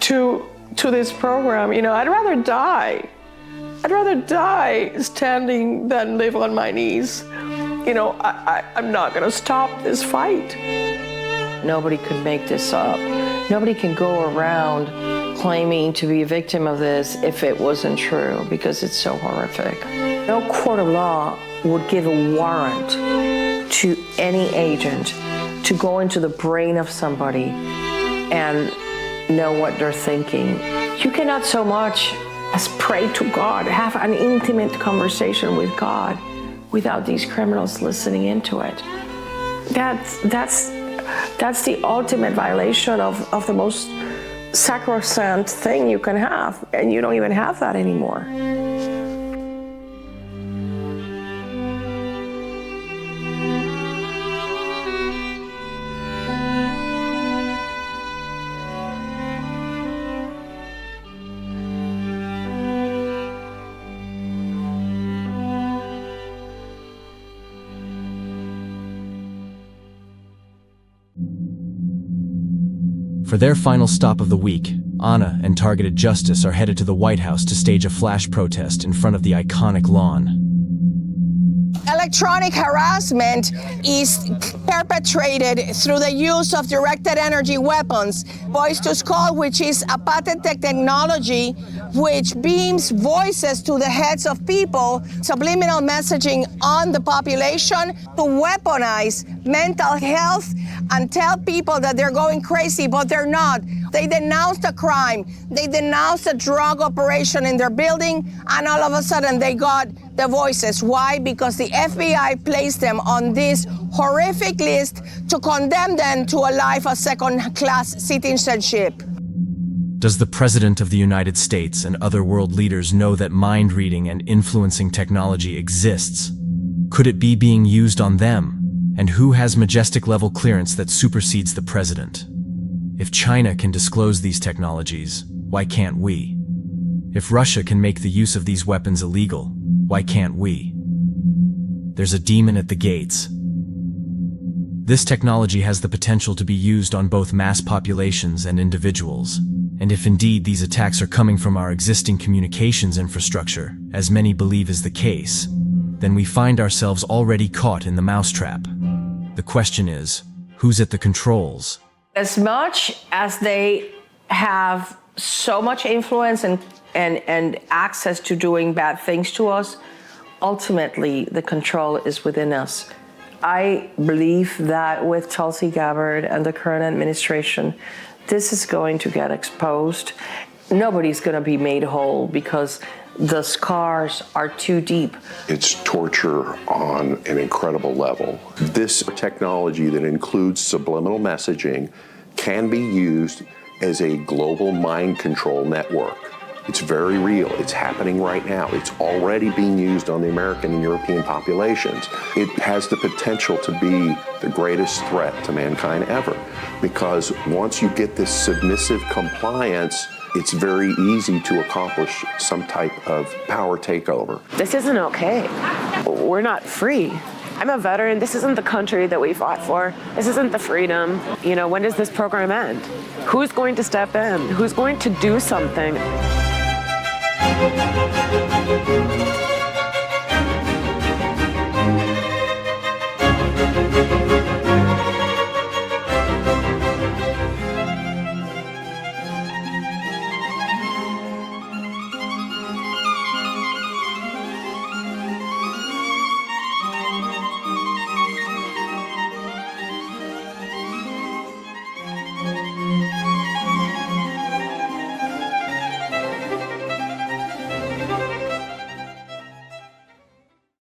to this program. You know, I'd rather die. I'd rather die standing than live on my knees. You know, I'm not going to stop this fight. Nobody could make this up. Nobody can go around claiming to be a victim of this if it wasn't true, because it's so horrific. No court of law would give a warrant to any agent to go into the brain of somebody and know what they're thinking. You cannot so much as pray to God, have an intimate conversation with God without these criminals listening into it. That's the ultimate violation of the most sacrosanct thing you can have, and you don't even have that anymore. For their final stop of the week, Anna and Targeted Justice are headed to the White House to stage a flash protest in front of the iconic lawn. Electronic harassment is perpetrated through the use of directed energy weapons. Voice to Skull, which is a patented technology which beams voices to the heads of people, subliminal messaging on the population to weaponize mental health and tell people that they're going crazy, but they're not. They denounced a crime, they denounced a drug operation in their building, and all of a sudden they got the voices. Why? Because the FBI placed them on this horrific list to condemn them to a life of second-class citizenship. Does the President of the United States and other world leaders know that mind-reading and influencing technology exists? Could it be being used on them? And who has majestic level clearance that supersedes the president? If China can disclose these technologies, why can't we? If Russia can make the use of these weapons illegal, why can't we? There's a demon at the gates. This technology has the potential to be used on both mass populations and individuals. And if indeed these attacks are coming from our existing communications infrastructure, as many believe is the case, then we find ourselves already caught in the mousetrap. The question is, who's at the controls? As much as they have so much influence and access to doing bad things to us, ultimately the control is within us. I believe that with Tulsi Gabbard and the current administration, this is going to get exposed. Nobody's going to be made whole because the scars are too deep. It's torture on an incredible level. This technology that includes subliminal messaging can be used as a global mind control network. It's very real. It's happening right now. It's already being used on the American and European populations. It has the potential to be the greatest threat to mankind ever, because once you get this submissive compliance, it's very easy to accomplish some type of power takeover. This isn't okay. We're not free. I'm a veteran. This isn't the country that we fought for. This isn't the freedom. You know, when does this program end? Who's going to step in? Who's going to do something?